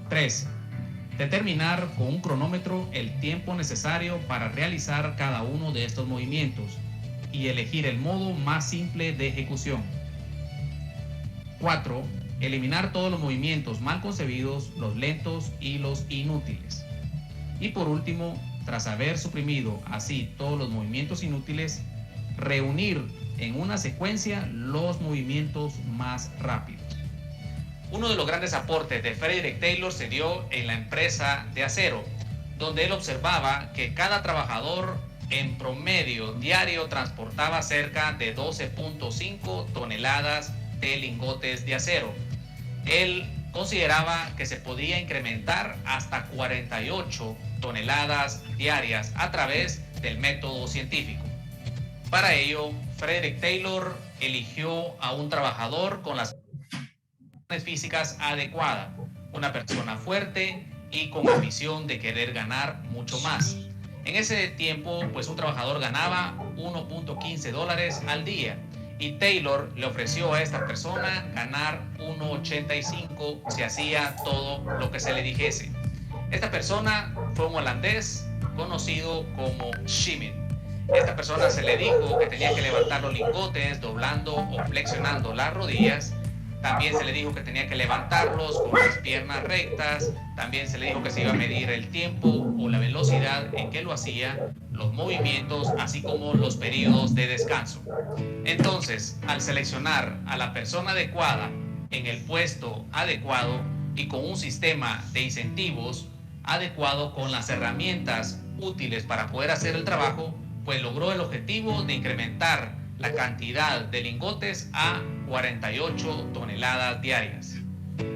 3. Determinar con un cronómetro el tiempo necesario para realizar cada uno de estos movimientos y elegir el modo más simple de ejecución. 4. Eliminar todos los movimientos mal concebidos, los lentos y los inútiles. Y por último, tras haber suprimido así todos los movimientos inútiles, reunir en una secuencia los movimientos más rápidos. Uno de los grandes aportes de Frederick Taylor se dio en la empresa de acero, donde él observaba que cada trabajador en promedio diario transportaba cerca de 12.5 toneladas de lingotes de acero. Él consideraba que se podía incrementar hasta 48 toneladas diarias a través del método científico. Para ello, Frederick Taylor eligió a un trabajador con las físicas adecuadas, una persona fuerte y con ambición de querer ganar mucho más. En ese tiempo, pues un trabajador ganaba $1.15 al día y Taylor le ofreció a esta persona ganar $1.85 si hacía todo lo que se le dijese. Esta persona fue un holandés conocido como Schmidt. Esta persona se le dijo que tenía que levantar los lingotes doblando o flexionando las rodillas También se le dijo que tenía que levantarlos con las piernas rectas. También se le dijo que se iba a medir el tiempo o la velocidad en que lo hacía, los movimientos, así como los periodos de descanso. Entonces, al seleccionar a la persona adecuada en el puesto adecuado y con un sistema de incentivos adecuado, con las herramientas útiles para poder hacer el trabajo, pues logró el objetivo de incrementar la cantidad de lingotes a 48 toneladas diarias.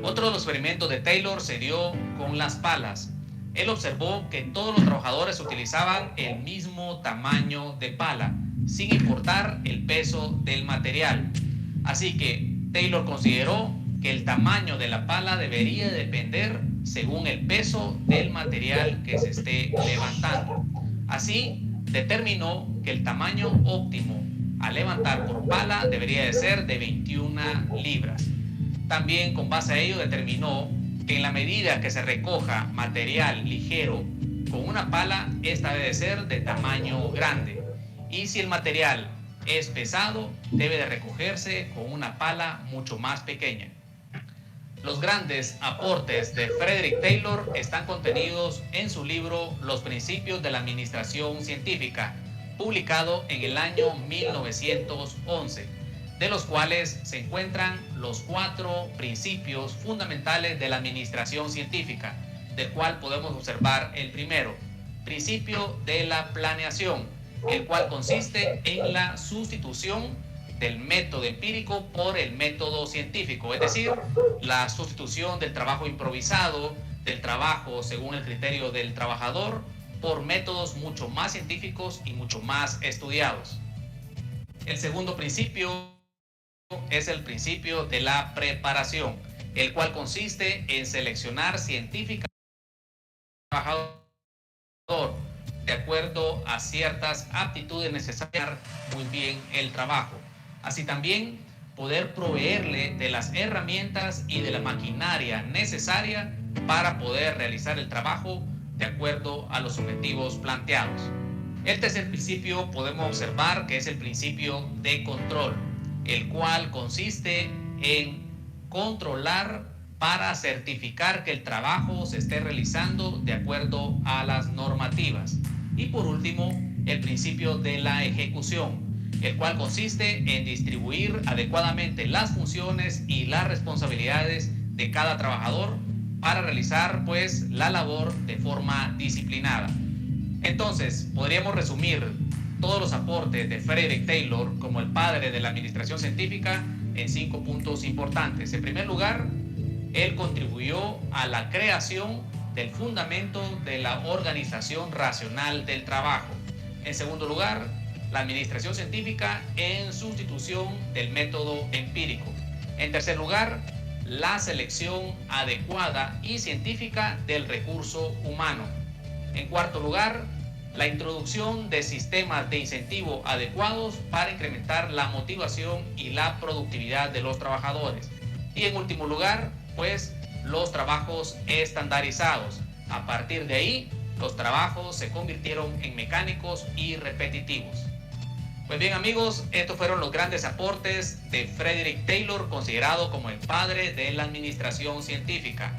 Otro de los experimentos de Taylor se dio con las palas. Él observó que todos los trabajadores utilizaban el mismo tamaño de pala, sin importar el peso del material. Así que Taylor consideró que el tamaño de la pala debería depender según el peso del material que se esté levantando. Así, determinó que el tamaño óptimo a levantar por pala debería de ser de 21 libras. También, con base a ello, determinó que en la medida que se recoja material ligero con una pala, esta debe de ser de tamaño grande. Y si el material es pesado, debe de recogerse con una pala mucho más pequeña. Los grandes aportes de Frederick Taylor están contenidos en su libro Los Principios de la Administración Científica, publicado en el año 1911, de los cuales se encuentran los 4 principios fundamentales de la administración científica, del cual podemos observar el primero, principio de la planeación, el cual consiste en la sustitución del método empírico por el método científico, es decir, la sustitución del trabajo improvisado, del trabajo según el criterio del trabajador, por métodos mucho más científicos y mucho más estudiados. El segundo principio es el principio de la preparación, el cual consiste en seleccionar científicamente al trabajador de acuerdo a ciertas aptitudes necesarias para hacer muy bien el trabajo. Así también poder proveerle de las herramientas y de la maquinaria necesaria para poder realizar el trabajo de acuerdo a los objetivos planteados. El tercer principio podemos observar que es el principio de control, el cual consiste en controlar para certificar que el trabajo se esté realizando de acuerdo a las normativas. Y por último, el principio de la ejecución, el cual consiste en distribuir adecuadamente las funciones y las responsabilidades de cada trabajador para realizar pues la labor de forma disciplinada. Entonces, podríamos resumir todos los aportes de Frederick Taylor como el padre de la administración científica en 5 puntos importantes. En primer lugar, él contribuyó a la creación del fundamento de la organización racional del trabajo. En segundo lugar, la administración científica en sustitución del método empírico. En tercer lugar, la selección adecuada y científica del recurso humano. En cuarto lugar, la introducción de sistemas de incentivo adecuados para incrementar la motivación y la productividad de los trabajadores. Y en último lugar, pues, los trabajos estandarizados. A partir de ahí, los trabajos se convirtieron en mecánicos y repetitivos. Pues bien, amigos, estos fueron los grandes aportes de Frederick Taylor, considerado como el padre de la administración científica.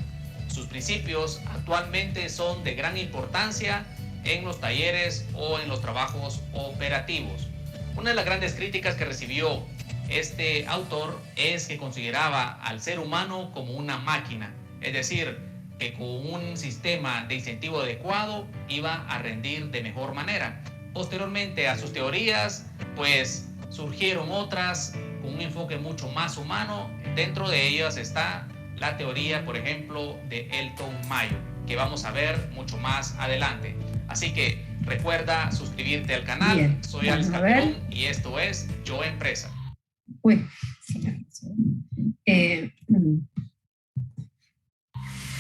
Sus principios actualmente son de gran importancia en los talleres o en los trabajos operativos. Una de las grandes críticas que recibió este autor es que consideraba al ser humano como una máquina, es decir, que con un sistema de incentivo adecuado iba a rendir de mejor manera. Posteriormente a sus teorías, pues surgieron otras con un enfoque mucho más humano. Dentro de ellas está la teoría, por ejemplo, de Elton Mayo, que vamos a ver mucho más adelante. Así que recuerda suscribirte al canal. Bien, soy Alex Calderón y esto es Yo Empresa. Uy, sí,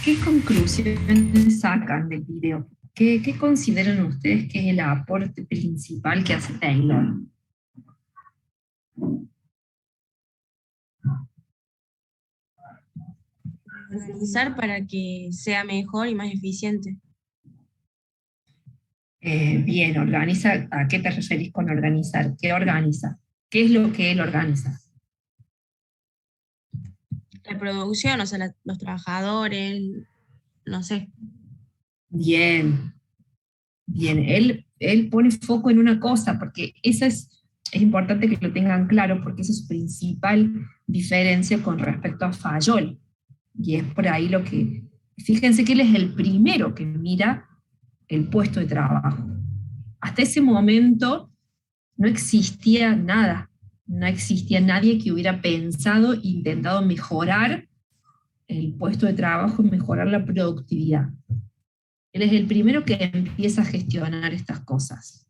¿qué conclusiones sacan del video? ¿Qué consideran ustedes que es el aporte principal que hace Taylor? Organizar para que sea mejor y más eficiente. Bien, organiza. ¿A qué te referís con organizar? ¿Qué organiza? ¿Qué es lo que él organiza? de producción, o sea, los trabajadores, no sé. Bien, bien. Él pone foco en una cosa, porque esa es importante que lo tengan claro, porque esa es su principal diferencia con respecto a Fayol. Y es por ahí lo que... Fíjense que él es el primero que mira el puesto de trabajo. Hasta ese momento no existía nada, no existía nadie que hubiera pensado, intentado mejorar el puesto de trabajo, mejorar la productividad. Él es el primero que empieza a gestionar estas cosas.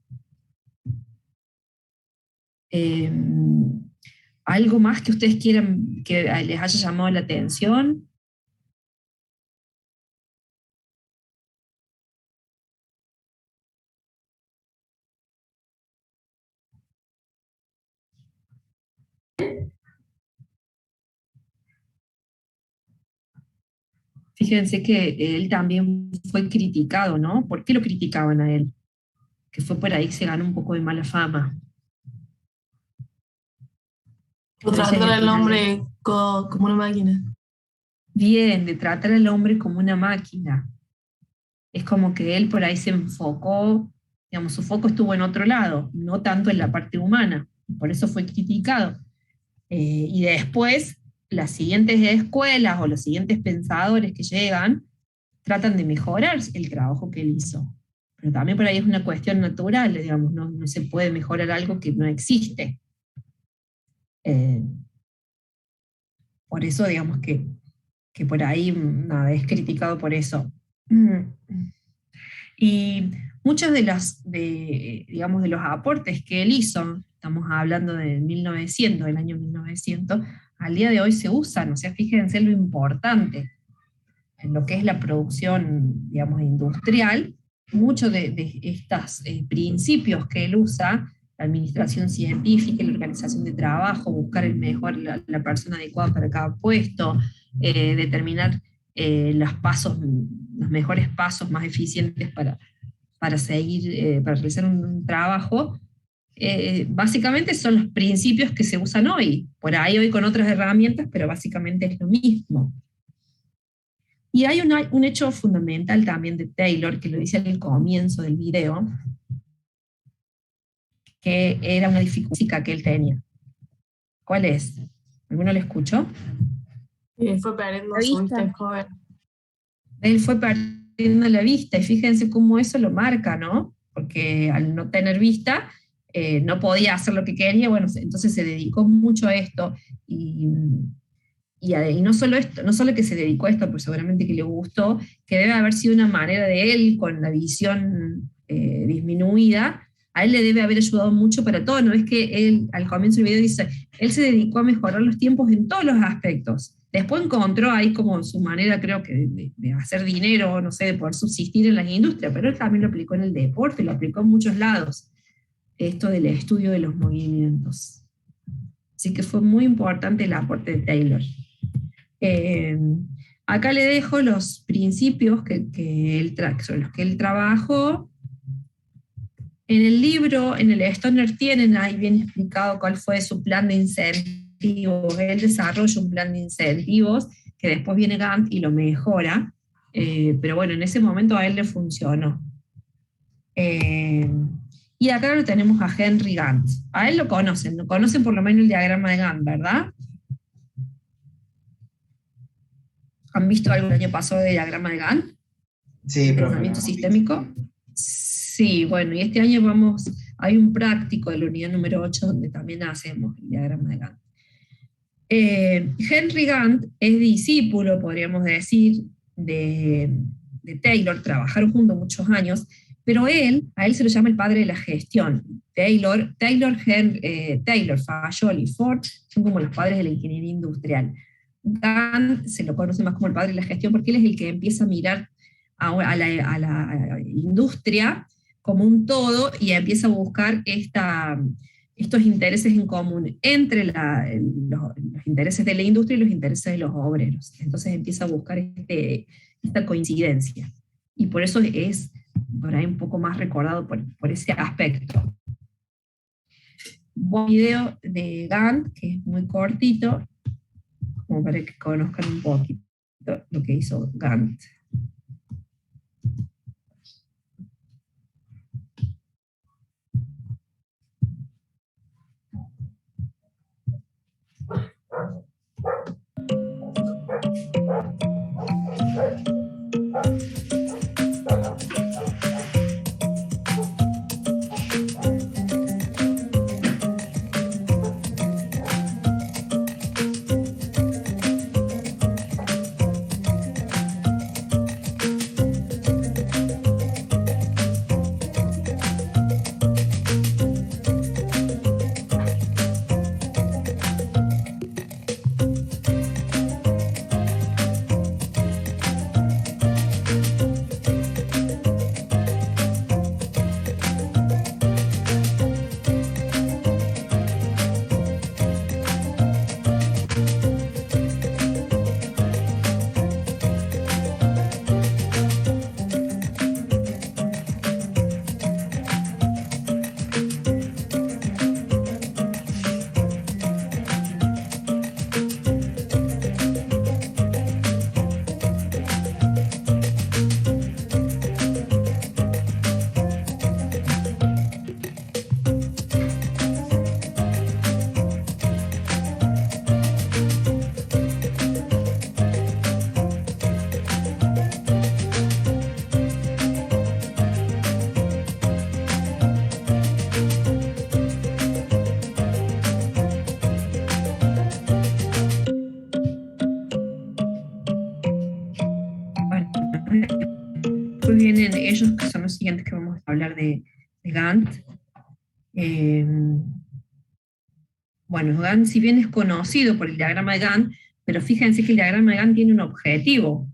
¿Algo más que ustedes quieran que les haya llamado la atención? Fíjense que él también fue criticado, ¿no? ¿Por qué lo criticaban a él? Que fue por ahí que se ganó un poco de mala fama. O tratar al hombre como una máquina. Bien, de tratar al hombre como una máquina. Es como que él por ahí se enfocó, digamos, su foco estuvo en otro lado, no tanto en la parte humana. Por eso fue criticado. Y después, las siguientes escuelas o los siguientes pensadores que llegan tratan de mejorar el trabajo que él hizo. Pero también por ahí es una cuestión natural, digamos, no se puede mejorar algo que no existe. Por eso, digamos, que por ahí nada, es criticado por eso. Y muchos de los aportes que él hizo, estamos hablando del año 1900, al día de hoy se usan, o sea, fíjense lo importante en lo que es la producción, digamos, industrial, muchos de estos principios que él usa, la administración científica, la organización de trabajo, buscar la persona adecuada para cada puesto, determinar los mejores pasos más eficientes para realizar un trabajo, básicamente son los principios que se usan hoy, por ahí hoy con otras herramientas, pero básicamente es lo mismo. Y hay un hecho fundamental también de Taylor, que lo dice al comienzo del video, que era una dificultad que él tenía. ¿Cuál es? ¿Alguno lo escuchó? Fue perdiendo su vista joven. Él fue perdiendo la vista, y fíjense cómo eso lo marca, ¿no? Porque al no tener vista, no podía hacer lo que quería, bueno, entonces se dedicó mucho a esto, y no solo esto, no solo que se dedicó a esto, pues seguramente que le gustó, que debe haber sido una manera de él, con la visión disminuida, a él le debe haber ayudado mucho para todo. No es que él, al comienzo del video dice, él se dedicó a mejorar los tiempos en todos los aspectos. Después encontró ahí como su manera, creo que, de hacer dinero, no sé, de poder subsistir en las industrias, pero él también lo aplicó en el deporte, lo aplicó en muchos lados, esto del estudio de los movimientos. Así que fue muy importante el aporte de Taylor. Acá le dejo los principios sobre los que él trabajó. En el libro, en el Stoner tienen ahí bien explicado cuál fue su plan de incentivos. Él desarrolla un plan de incentivos que después viene Gantt y lo mejora, pero bueno, en ese momento a él le funcionó. Y acá lo tenemos a Henry Gantt. A él lo conocen por lo menos el diagrama de Gantt, ¿verdad? ¿Han visto algo el año pasado de diagrama de Gantt? Sí, ¿Pensamiento sistémico? Sí, bueno, y este año hay un práctico de la unidad número 8 donde también hacemos el diagrama de Gantt. Henry Gantt es discípulo, podríamos decir, de Taylor, trabajaron juntos muchos años, pero a él se lo llama el padre de la gestión. Taylor, Fayol y Ford son como los padres de la ingeniería industrial. Gantt se lo conoce más como el padre de la gestión porque él es el que empieza a mirar a la industria como un todo y empieza a buscar estos intereses en común entre los intereses de la industria y los intereses de los obreros. Entonces empieza a buscar esta coincidencia. Y por eso es por ahí un poco más recordado por ese aspecto. Un video de Gantt, que es muy cortito, como para que conozcan un poquito lo que hizo Gantt. Después vienen ellos, que son los siguientes que vamos a hablar de Gantt. Bueno, Gantt, si bien es conocido por el diagrama de Gantt, pero fíjense que el diagrama de Gantt tiene un objetivo,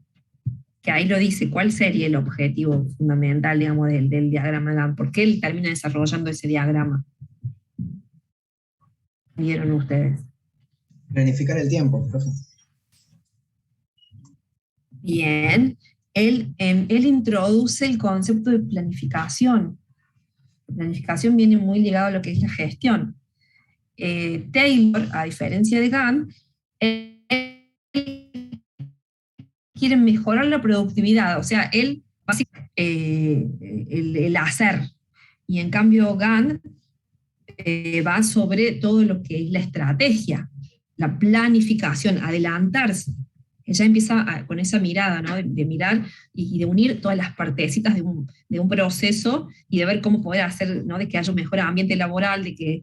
que ahí lo dice, ¿cuál sería el objetivo fundamental, digamos, del diagrama de Gantt? ¿Por qué él termina desarrollando ese diagrama? ¿Vieron ustedes? Planificar el tiempo, profe. Bien, él introduce el concepto de planificación. La planificación viene muy ligado a lo que es la gestión. Taylor, a diferencia de Gantt, él quiere mejorar la productividad, o sea, él el hacer, y en cambio Gantt va sobre todo lo que es la estrategia, la planificación, adelantarse. Ella empieza con esa mirada, ¿no? de mirar y de unir todas las partecitas de un proceso y de ver cómo poder hacer, ¿no? de que haya un mejor ambiente laboral, de que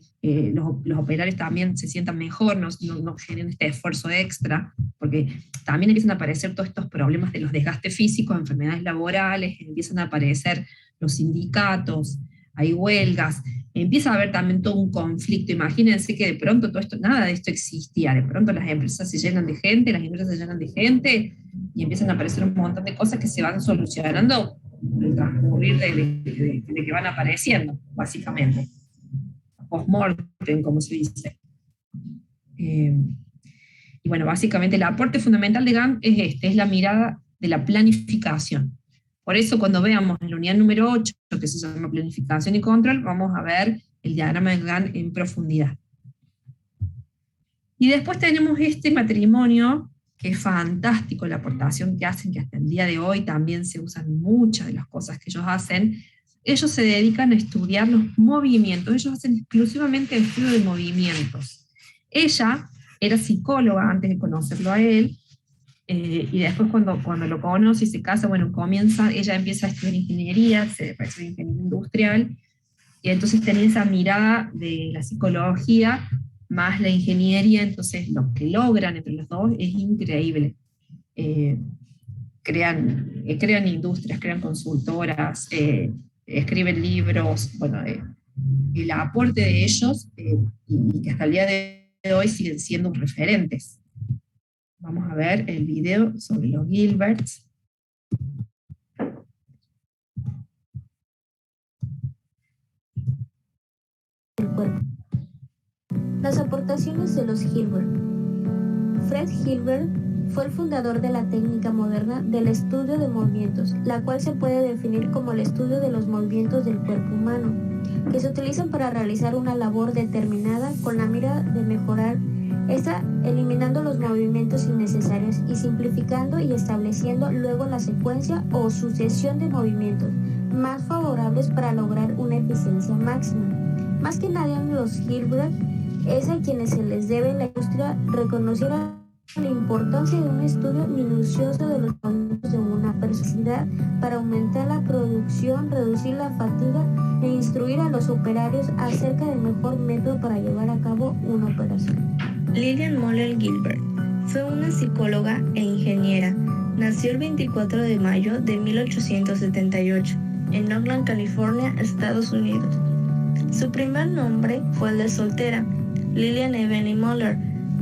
los operarios también se sientan mejor, no generen este esfuerzo extra, porque también empiezan a aparecer todos estos problemas de los desgastes físicos, enfermedades laborales, empiezan a aparecer los sindicatos, hay huelgas, empieza a haber también todo un conflicto. Imagínense que de pronto nada de esto existía, de pronto las empresas se llenan de gente, y empiezan a aparecer un montón de cosas que se van solucionando al transcurrir de que van apareciendo, básicamente. Post-mortem, como se dice. Y bueno, básicamente el aporte fundamental de Gantt es es la mirada de la planificación. Por eso cuando veamos en la unidad número 8, que se llama planificación y control, vamos a ver el diagrama de Gantt en profundidad. Y después tenemos este matrimonio, que es fantástico la aportación que hacen, que hasta el día de hoy también se usan muchas de las cosas que ellos hacen. Ellos se dedican a estudiar los movimientos, ellos hacen exclusivamente el estudio de movimientos. Ella era psicóloga antes de conocerlo a él, y después cuando lo conoce y se casa, bueno, ella empieza a estudiar ingeniería, se recibe ingeniería industrial, y entonces tenía esa mirada de la psicología más la ingeniería, entonces lo que logran entre los dos es increíble. Crean industrias, crean consultoras, escriben libros, bueno, el aporte de ellos, y que hasta el día de hoy siguen siendo referentes. Vamos a ver el video sobre los Gilberts. El cuerpo. Las aportaciones de los Hilbert. Fred Hilbert fue el fundador de la técnica moderna del estudio de movimientos, la cual se puede definir como el estudio de los movimientos del cuerpo humano, que se utilizan para realizar una labor determinada con la mira de mejorar esta eliminando los movimientos innecesarios y simplificando y estableciendo luego la secuencia o sucesión de movimientos más favorables para lograr una eficiencia máxima. Más que nadie, los Hilbert es a quienes se les debe la industria reconocer la importancia de un estudio minucioso de los movimientos de una personalidad para aumentar la producción, reducir la fatiga e instruir a los operarios acerca del mejor método para llevar a cabo una operación. Lillian Moller Gilbert fue una psicóloga e ingeniera. Nació el 24 de mayo de 1878 en Oakland, California, Estados Unidos. Su primer nombre fue el de soltera, Lillian Evelyn Moller.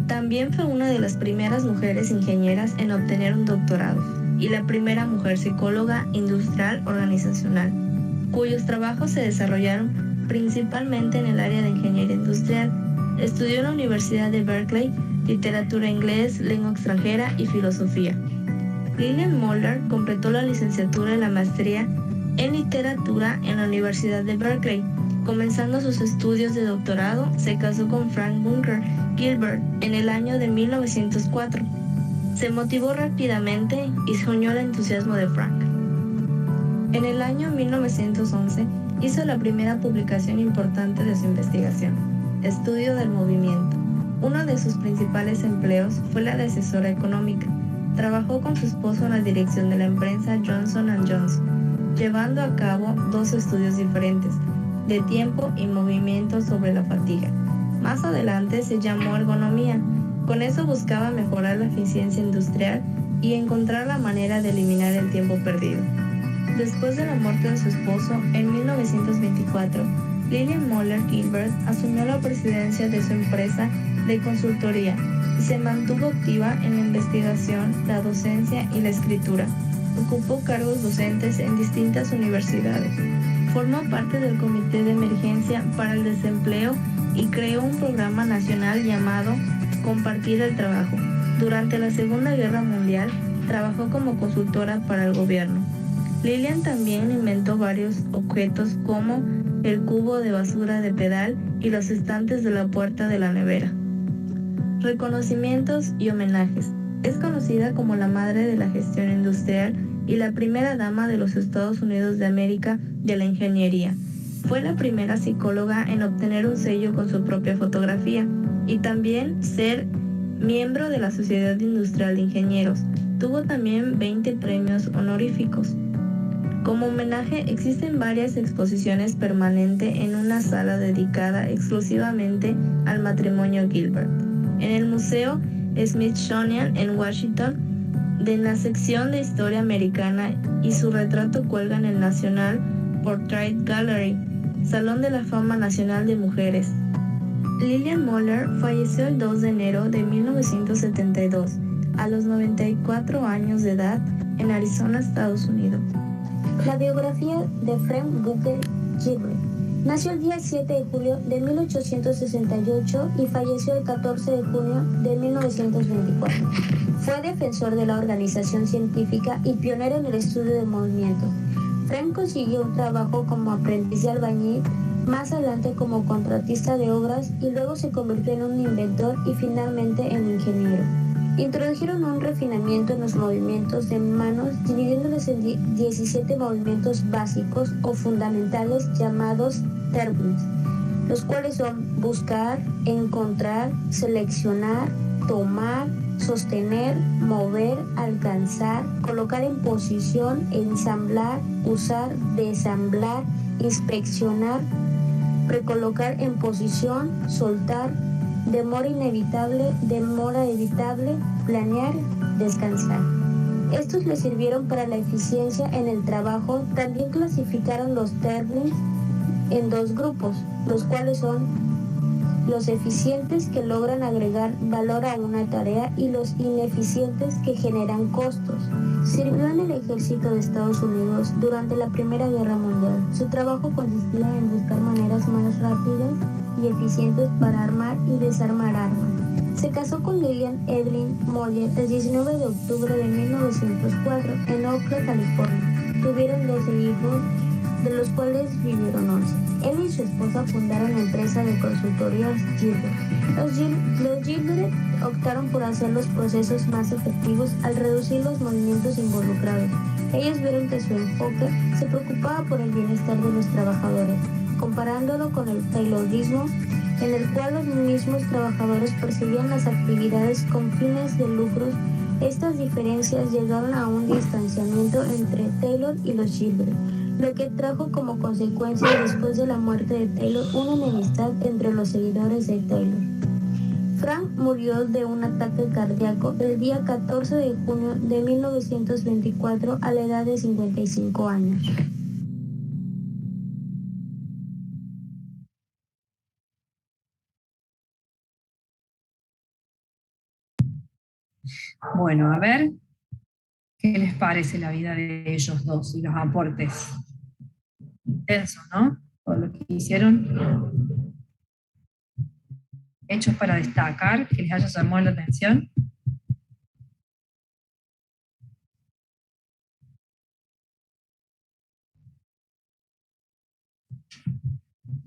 También fue una de las primeras mujeres ingenieras en obtener un doctorado y la primera mujer psicóloga industrial organizacional, cuyos trabajos se desarrollaron principalmente en el área de ingeniería industrial. Estudió en la Universidad de Berkeley literatura inglés, lengua extranjera y filosofía. Lillian Moller completó la licenciatura y la maestría en literatura en la Universidad de Berkeley. Comenzando sus estudios de doctorado, se casó con Frank Bunker Gilbert en el año de 1904. Se motivó rápidamente y se unió al entusiasmo de Frank. En el año 1911 hizo la primera publicación importante de su investigación, Estudio del Movimiento. Uno de sus principales empleos fue la de asesora económica. Trabajó con su esposo en la dirección de la empresa Johnson & Johnson, llevando a cabo dos estudios diferentes, de tiempo y movimiento sobre la fatiga. Más adelante se llamó ergonomía. Con eso buscaba mejorar la eficiencia industrial y encontrar la manera de eliminar el tiempo perdido. Después de la muerte de su esposo, en 1924, Lillian Moller Gilbert asumió la presidencia de su empresa de consultoría y se mantuvo activa en la investigación, la docencia y la escritura. Ocupó cargos docentes en distintas universidades. Formó parte del Comité de Emergencia para el Desempleo y creó un programa nacional llamado Compartir el Trabajo. Durante la Segunda Guerra Mundial, trabajó como consultora para el gobierno. Lillian también inventó varios objetos como el cubo de basura de pedal y los estantes de la puerta de la nevera. Reconocimientos y homenajes. Es conocida como la madre de la gestión industrial y la primera dama de los Estados Unidos de América de la ingeniería. Fue la primera psicóloga en obtener un sello con su propia fotografía y también ser miembro de la Sociedad Industrial de Ingenieros. Tuvo también 20 premios honoríficos. Como homenaje existen varias exposiciones permanentes en una sala dedicada exclusivamente al matrimonio Gilbert. En el Museo Smithsonian en Washington, en la sección de Historia Americana, y su retrato cuelga en el National Portrait Gallery, Salón de la Fama Nacional de Mujeres. Lillian Moller falleció el 2 de enero de 1972, a los 94 años de edad, en Arizona, Estados Unidos. La biografía de Frank Bunker Gilbert. Nació el día 7 de julio de 1868 y falleció el 14 de junio de 1924. Fue defensor de la organización científica y pionero en el estudio del movimiento. Frank consiguió un trabajo como aprendiz de albañil, más adelante como contratista de obras y luego se convirtió en un inventor y finalmente en ingeniero. Introdujeron un refinamiento en los movimientos de manos, dividiéndolos en 17 movimientos básicos o fundamentales llamados términos, los cuales son buscar, encontrar, seleccionar, tomar, sostener, mover, alcanzar, colocar en posición, ensamblar, usar, desamblar, inspeccionar, recolocar en posición, soltar, demora inevitable, demora evitable, planear, descansar. Estos le sirvieron para la eficiencia en el trabajo. También clasificaron los términos en dos grupos, los cuales son los eficientes que logran agregar valor a una tarea y los ineficientes que generan costos. Sirvió en el ejército de Estados Unidos durante la Primera Guerra Mundial. Su trabajo consistía en buscar maneras más rápidas y eficientes para armar y desarmar armas. Se casó con Lillian Evelyn Moller el 19 de octubre de 1904 en Oakland, California. Tuvieron 12 hijos, de los cuales vivieron 11. Él y su esposa fundaron la empresa de consultorías Gilbert. Los Gilbert optaron por hacer los procesos más efectivos al reducir los movimientos involucrados. Ellos vieron que su enfoque se preocupaba por el bienestar de los trabajadores, comparándolo con el Taylorismo, en el cual los mismos trabajadores percibían las actividades con fines de lucros. Estas diferencias llegaron a un distanciamiento entre Taylor y los Gilbert, lo que trajo como consecuencia después de la muerte de Taylor una enemistad entre los seguidores de Taylor. Frank murió de un ataque cardíaco el día 14 de junio de 1924 a la edad de 55 años. Bueno, a ver, ¿qué les parece la vida de ellos dos y los aportes? Intenso, ¿no? Todo lo que hicieron. Hechos para destacar, que les haya llamado la atención.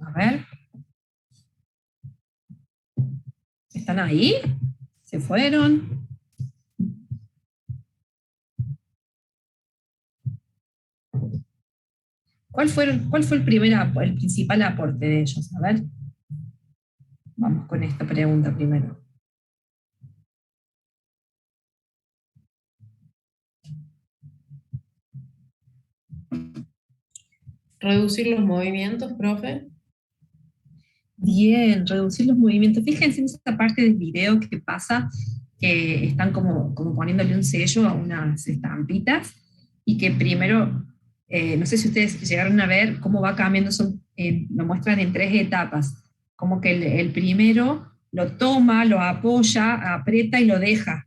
A ver. ¿Están ahí? ¿Se fueron? ¿Cuál fue el principal aporte de ellos? A ver. Vamos con esta pregunta primero. Reducir los movimientos, profe. Bien, reducir los movimientos. Fíjense en esta parte del video que pasa, que están como poniéndole un sello a unas estampitas, y que primero, no sé si ustedes llegaron a ver cómo va cambiando, lo muestran en 3 etapas. Como que el primero lo toma, lo apoya, aprieta y lo deja.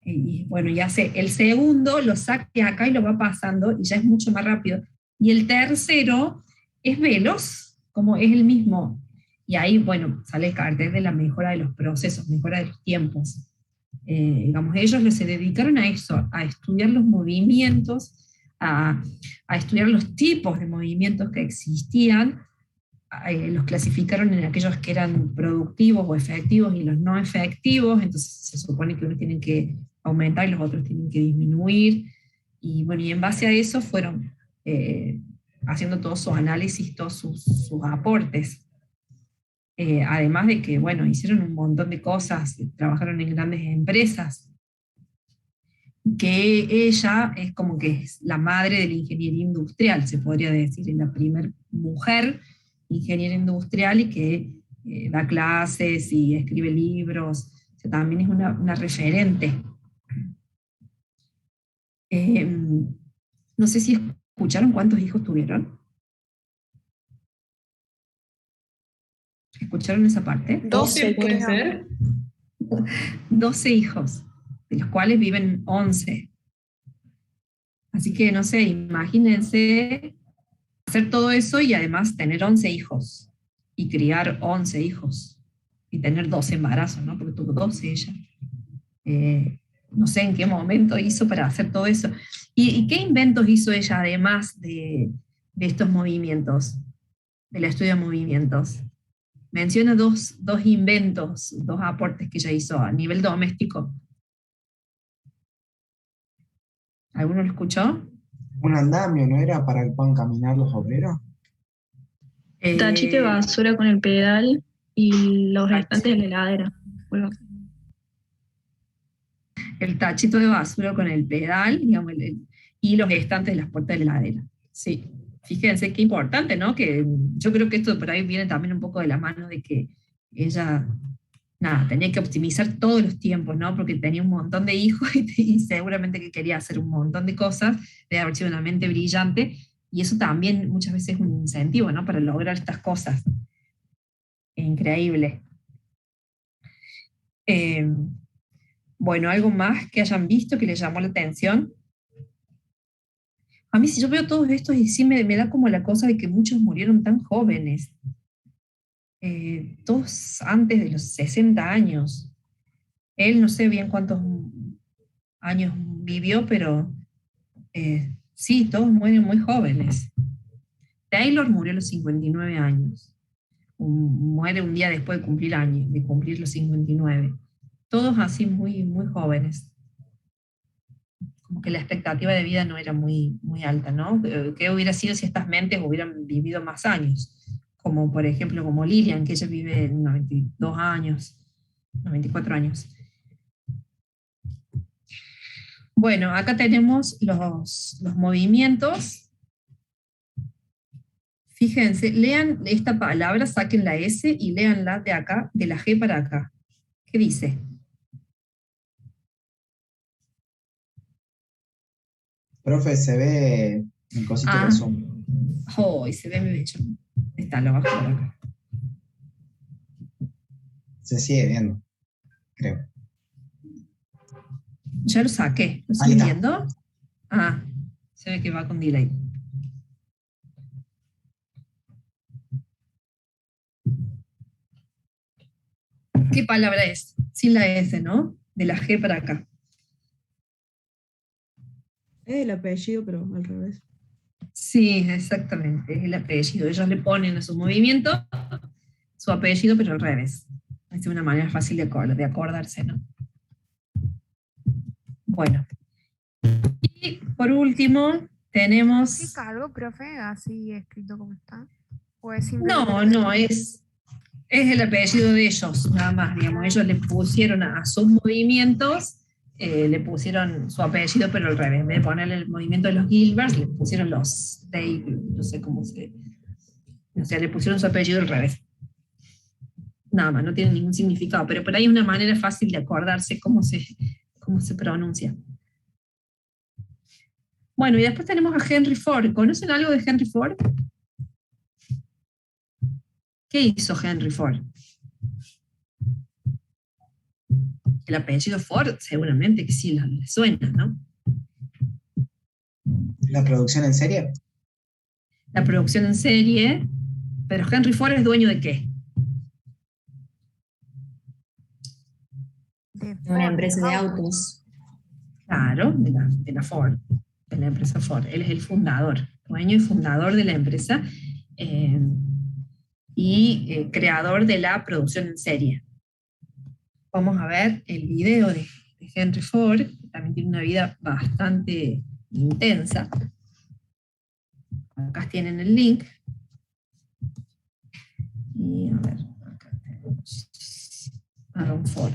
Y bueno, y hace el segundo, lo saca acá y lo va pasando, y ya es mucho más rápido. Y el tercero es veloz, como es el mismo. Y ahí, bueno, sale el cartel de la mejora de los procesos, mejora de los tiempos. Digamos, ellos se dedicaron a eso, a estudiar los movimientos, a estudiar los tipos de movimientos que existían. Los clasificaron en aquellos que eran productivos o efectivos y los no efectivos. Entonces se supone que unos tienen que aumentar y los otros tienen que disminuir. Y bueno, y en base a eso fueron haciendo todos sus análisis, todos sus aportes. Además de que, bueno, hicieron un montón de cosas, trabajaron en grandes empresas, que ella es como que es la madre de la ingeniería industrial, se podría decir, es la primera mujer ingeniera industrial y que da clases y escribe libros, o sea, también es una referente. No sé si escucharon cuántos hijos tuvieron. ¿Escucharon esa parte? 12 puede ser. 12 hijos, de los cuales viven 11. Así que, no sé, imagínense hacer todo eso y además tener 11 hijos y criar 11 hijos y tener 12 embarazos, ¿no? Porque tuvo 12 ella. No sé en qué momento hizo para hacer todo eso. ¿Y qué inventos hizo ella además de estos movimientos, del estudio de movimientos? Menciona dos inventos, 2 aportes que ella hizo a nivel doméstico. ¿Alguno lo escuchó? Un andamio, ¿no era para que puedan caminar los obreros? Tachito de basura con el pedal y los estantes de la heladera. Bueno. El tachito de basura con el pedal, digamos, y los estantes de las puertas de la heladera. Sí. Fíjense qué importante, ¿no? Que yo creo que esto por ahí viene también un poco de la mano de que ella, nada, tenía que optimizar todos los tiempos, ¿no? Porque tenía un montón de hijos y seguramente que quería hacer un montón de cosas, de haber sido una mente brillante, y eso también muchas veces es un incentivo, ¿no? Para lograr estas cosas. Increíble. Bueno, ¿algo más que hayan visto que les llamó la atención? A mí, si yo veo todos estos, y sí me da como la cosa de que muchos murieron tan jóvenes. Todos antes de los 60 años. Él no sé bien cuántos años vivió, pero sí, todos mueren muy jóvenes. Taylor murió a los 59 años. Muere un día después de cumplir los 59. Todos así muy, muy jóvenes. Como que la expectativa de vida no era muy, muy alta, ¿no? ¿Qué hubiera sido si estas mentes hubieran vivido más años? Como por ejemplo, como Lillian, que ella vive 92 años, 94 años. Bueno, acá tenemos los movimientos. Fíjense, lean esta palabra, saquen la S y leanla de acá, de la G para acá. ¿Qué dice? Profe, se ve en cosito de Zoom. Oh, y se ve muy bello. Está, lo bajo por acá. Se sigue viendo, creo. Ya lo saqué. ¿Lo estoy viendo? Ah, se ve que va con delay. ¿Qué palabra es? Sin la S, ¿no? De la G para acá. Es el apellido, pero al revés. Sí, exactamente, es el apellido. Ellos le ponen a su movimiento su apellido, pero al revés. Es una manera fácil de acordarse, ¿no? Bueno. Y por último, tenemos... ¿Explica algo, profe, así escrito como está? ¿O es simplemente No, es el apellido de ellos, nada más, digamos. Ellos le pusieron a sus movimientos, le pusieron su apellido, pero al revés. En vez de ponerle el movimiento de los Gilberts, le pusieron los Dave, no sé cómo se... O sea, le pusieron su apellido al revés. Nada más, no tiene ningún significado, pero por ahí es una manera fácil de acordarse cómo se pronuncia. Bueno, y después tenemos a Henry Ford. ¿Conocen algo de Henry Ford? ¿Qué hizo Henry Ford? El apellido Ford, seguramente que sí le suena, ¿no? ¿La producción en serie? La producción en serie, pero Henry Ford es dueño ¿de qué? Una empresa de autos. Claro, de la Ford, de la empresa Ford. Él es el fundador, dueño y fundador de la empresa y creador de la producción en serie. Vamos a ver el video de Henry Ford, que también tiene una vida bastante intensa. Acá tienen el link. Y a ver, acá tenemos Aaron Ford.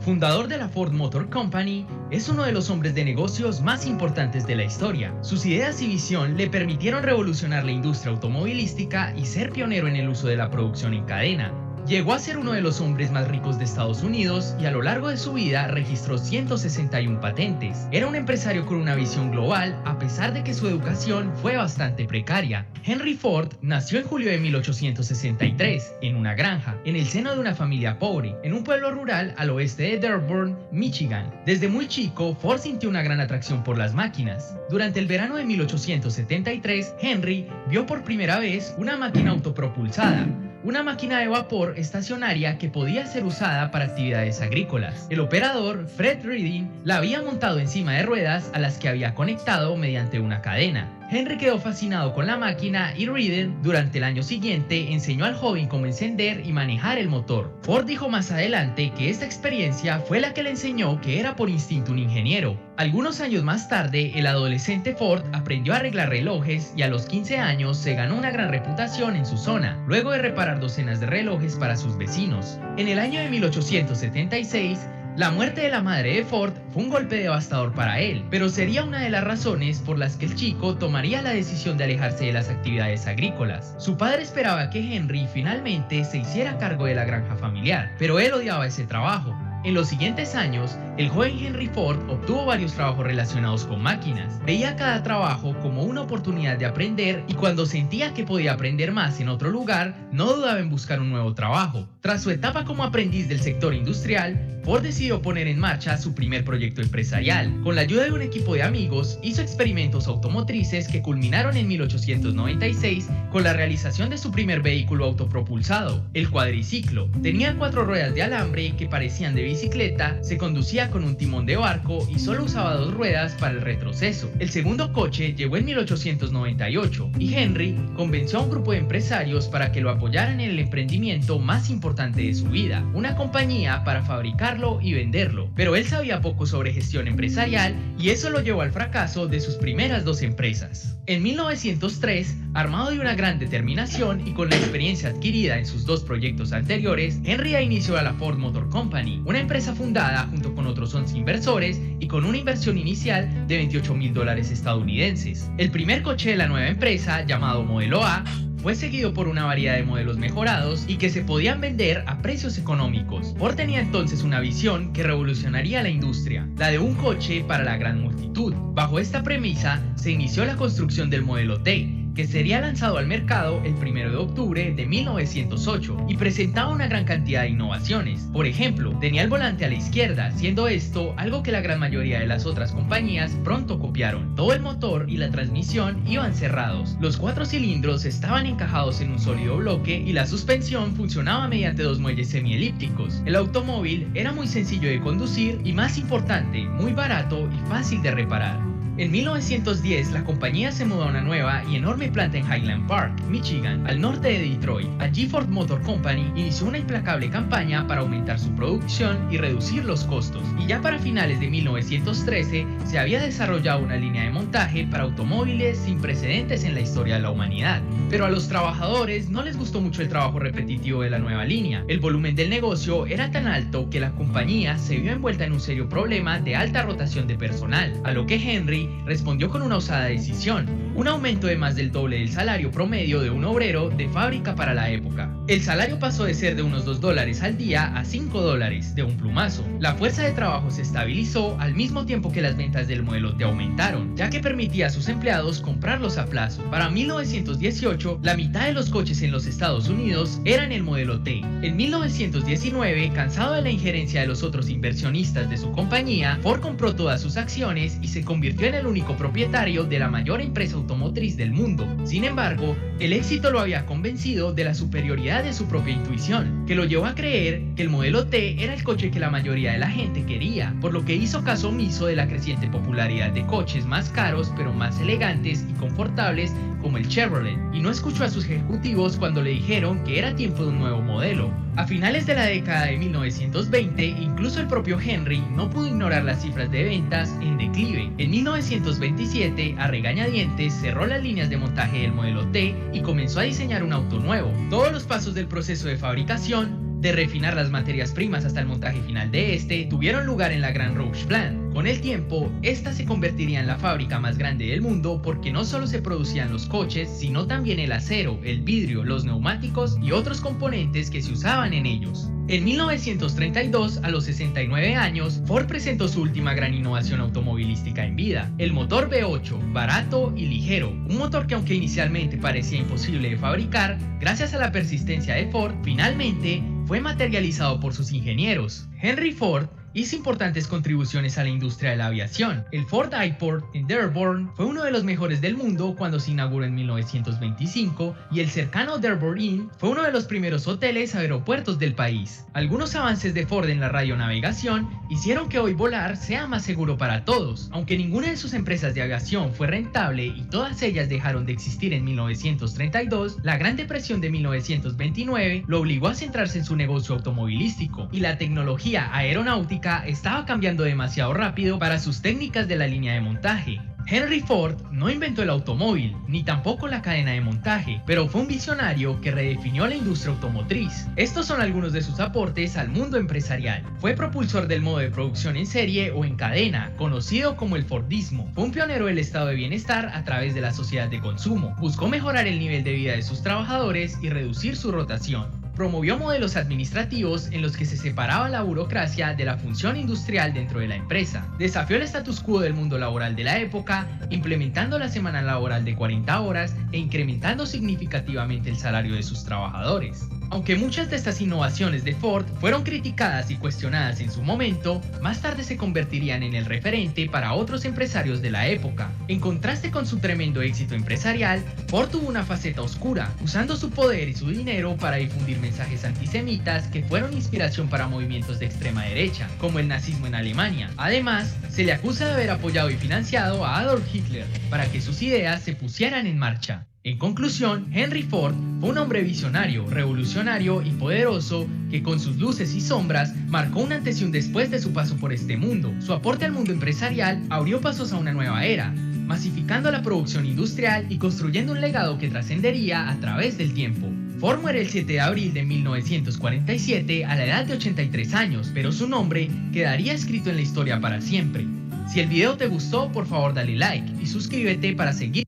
Fundador de la Ford Motor Company, es uno de los hombres de negocios más importantes de la historia. Sus ideas y visión le permitieron revolucionar la industria automovilística y ser pionero en el uso de la producción en cadena. Llegó a ser uno de los hombres más ricos de Estados Unidos y a lo largo de su vida registró 161 patentes. Era un empresario con una visión global, a pesar de que su educación fue bastante precaria. Henry Ford nació en julio de 1863, en una granja, en el seno de una familia pobre, en un pueblo rural al oeste de Dearborn, Michigan. Desde muy chico, Ford sintió una gran atracción por las máquinas. Durante el verano de 1873, Henry vio por primera vez una máquina autopropulsada, una máquina de vapor estacionaria que podía ser usada para actividades agrícolas. El operador, Fred Reading, la había montado encima de ruedas a las que había conectado mediante una cadena. Henry quedó fascinado con la máquina y Reading, durante el año siguiente, enseñó al joven cómo encender y manejar el motor. Ford dijo más adelante que esta experiencia fue la que le enseñó que era por instinto un ingeniero. Algunos años más tarde, el adolescente Ford aprendió a arreglar relojes y a los 15 años se ganó una gran reputación en su zona, luego de reparar docenas de relojes para sus vecinos. En el año de 1876, la muerte de la madre de Ford fue un golpe devastador para él, pero sería una de las razones por las que el chico tomaría la decisión de alejarse de las actividades agrícolas. Su padre esperaba que Henry finalmente se hiciera cargo de la granja familiar, pero él odiaba ese trabajo. En los siguientes años, el joven Henry Ford obtuvo varios trabajos relacionados con máquinas. Veía cada trabajo como una oportunidad de aprender y cuando sentía que podía aprender más en otro lugar, no dudaba en buscar un nuevo trabajo. Tras su etapa como aprendiz del sector industrial, Ford decidió poner en marcha su primer proyecto empresarial. Con la ayuda de un equipo de amigos, hizo experimentos automotrices que culminaron en 1896 con la realización de su primer vehículo autopropulsado, el cuadriciclo. Tenía 4 ruedas de alambre que parecían de bicicleta, se conducía conducía con un timón de barco y solo usaba 2 ruedas para el retroceso. El segundo coche llegó en 1898 y Henry convenció a un grupo de empresarios para que lo apoyaran en el emprendimiento más importante de su vida, una compañía para fabricarlo y venderlo. Pero él sabía poco sobre gestión empresarial y eso lo llevó al fracaso de sus primeras 2 empresas. En 1903, armado de una gran determinación y con la experiencia adquirida en sus 2 proyectos anteriores, Henry inició a la Ford Motor Company, una empresa fundada junto con otros 11 inversores y con una inversión inicial de $28,000 estadounidenses. El primer coche de la nueva empresa, llamado Modelo A, fue seguido por una variedad de modelos mejorados y que se podían vender a precios económicos. Ford tenía entonces una visión que revolucionaría la industria, la de un coche para la gran multitud. Bajo esta premisa, se inició la construcción del Modelo T, que sería lanzado al mercado el 1 de octubre de 1908 y presentaba una gran cantidad de innovaciones. Por ejemplo, tenía el volante a la izquierda, siendo esto algo que la gran mayoría de las otras compañías pronto copiaron. Todo el motor y la transmisión iban cerrados. Los 4 cilindros estaban encajados en un sólido bloque y la suspensión funcionaba mediante 2 muelles semielípticos. El automóvil era muy sencillo de conducir y, más importante, muy barato y fácil de reparar. En 1910, la compañía se mudó a una nueva y enorme planta en Highland Park, Michigan, al norte de Detroit. Allí Ford Motor Company inició una implacable campaña para aumentar su producción y reducir los costos. Y ya para finales de 1913, se había desarrollado una línea de montaje para automóviles sin precedentes en la historia de la humanidad. Pero a los trabajadores no les gustó mucho el trabajo repetitivo de la nueva línea. El volumen del negocio era tan alto que la compañía se vio envuelta en un serio problema de alta rotación de personal, a lo que Henry respondió con una osada decisión: un aumento de más del doble del salario promedio de un obrero de fábrica para la época. El salario pasó de ser de unos $2 al día a $5 de un plumazo. La fuerza de trabajo se estabilizó al mismo tiempo que las ventas del Modelo T aumentaron, ya que permitía a sus empleados comprarlos a plazo. Para 1918, la mitad de los coches en los Estados Unidos eran el Modelo T. En 1919, cansado de la injerencia de los otros inversionistas de su compañía, Ford compró todas sus acciones y se convirtió en el único propietario de la mayor empresa automotriz del mundo. Sin embargo, el éxito lo había convencido de la superioridad de su propia intuición, que lo llevó a creer que el Modelo T era el coche que la mayoría de la gente quería, por lo que hizo caso omiso de la creciente popularidad de coches más caros pero más elegantes y confortables como el Chevrolet, y no escuchó a sus ejecutivos cuando le dijeron que era tiempo de un nuevo modelo. A finales de la década de 1920, incluso el propio Henry no pudo ignorar las cifras de ventas en declive. En 1927, a regañadientes, cerró las líneas de montaje del Modelo T y comenzó a diseñar un auto nuevo. Todos los pasos del proceso de fabricación, de refinar las materias primas hasta el montaje final de este, tuvieron lugar en la Grand Rouge Plant. Con el tiempo, esta se convertiría en la fábrica más grande del mundo porque no solo se producían los coches, sino también el acero, el vidrio, los neumáticos y otros componentes que se usaban en ellos. En 1932, a los 69 años, Ford presentó su última gran innovación automovilística en vida, el motor V8, barato y ligero, un motor que, aunque inicialmente parecía imposible de fabricar, gracias a la persistencia de Ford, finalmente fue materializado por sus ingenieros. Henry Ford hizo importantes contribuciones a la industria de la aviación. El Ford Airport en Dearborn fue uno de los mejores del mundo cuando se inauguró en 1925 y el cercano Dearborn Inn fue uno de los primeros hoteles aeropuertos del país. Algunos avances de Ford en la radionavegación hicieron que hoy volar sea más seguro para todos. Aunque ninguna de sus empresas de aviación fue rentable y todas ellas dejaron de existir en 1932, la Gran Depresión de 1929 lo obligó a centrarse en su negocio automovilístico y la tecnología aeronáutica estaba cambiando demasiado rápido para sus técnicas de la línea de montaje. Henry Ford no inventó el automóvil, ni tampoco la cadena de montaje, pero fue un visionario que redefinió la industria automotriz. Estos son algunos de sus aportes al mundo empresarial. Fue propulsor del modo de producción en serie o en cadena, conocido como el Fordismo. Fue un pionero del estado de bienestar a través de la sociedad de consumo. Buscó mejorar el nivel de vida de sus trabajadores y reducir su rotación. Promovió modelos administrativos en los que se separaba la burocracia de la función industrial dentro de la empresa. Desafió el status quo del mundo laboral de la época, implementando la semana laboral de 40 horas e incrementando significativamente el salario de sus trabajadores. Aunque muchas de estas innovaciones de Ford fueron criticadas y cuestionadas en su momento, más tarde se convertirían en el referente para otros empresarios de la época. En contraste con su tremendo éxito empresarial, Ford tuvo una faceta oscura, usando su poder y su dinero para difundir mensajes antisemitas que fueron inspiración para movimientos de extrema derecha, como el nazismo en Alemania. Además, se le acusa de haber apoyado y financiado a Adolf Hitler para que sus ideas se pusieran en marcha. En conclusión, Henry Ford fue un hombre visionario, revolucionario y poderoso que con sus luces y sombras marcó un antes y un después de su paso por este mundo. Su aporte al mundo empresarial abrió pasos a una nueva era, masificando la producción industrial y construyendo un legado que trascendería a través del tiempo. Ford muere el 7 de abril de 1947 a la edad de 83 años, pero su nombre quedaría escrito en la historia para siempre. Si el video te gustó, por favor dale like y suscríbete para seguir.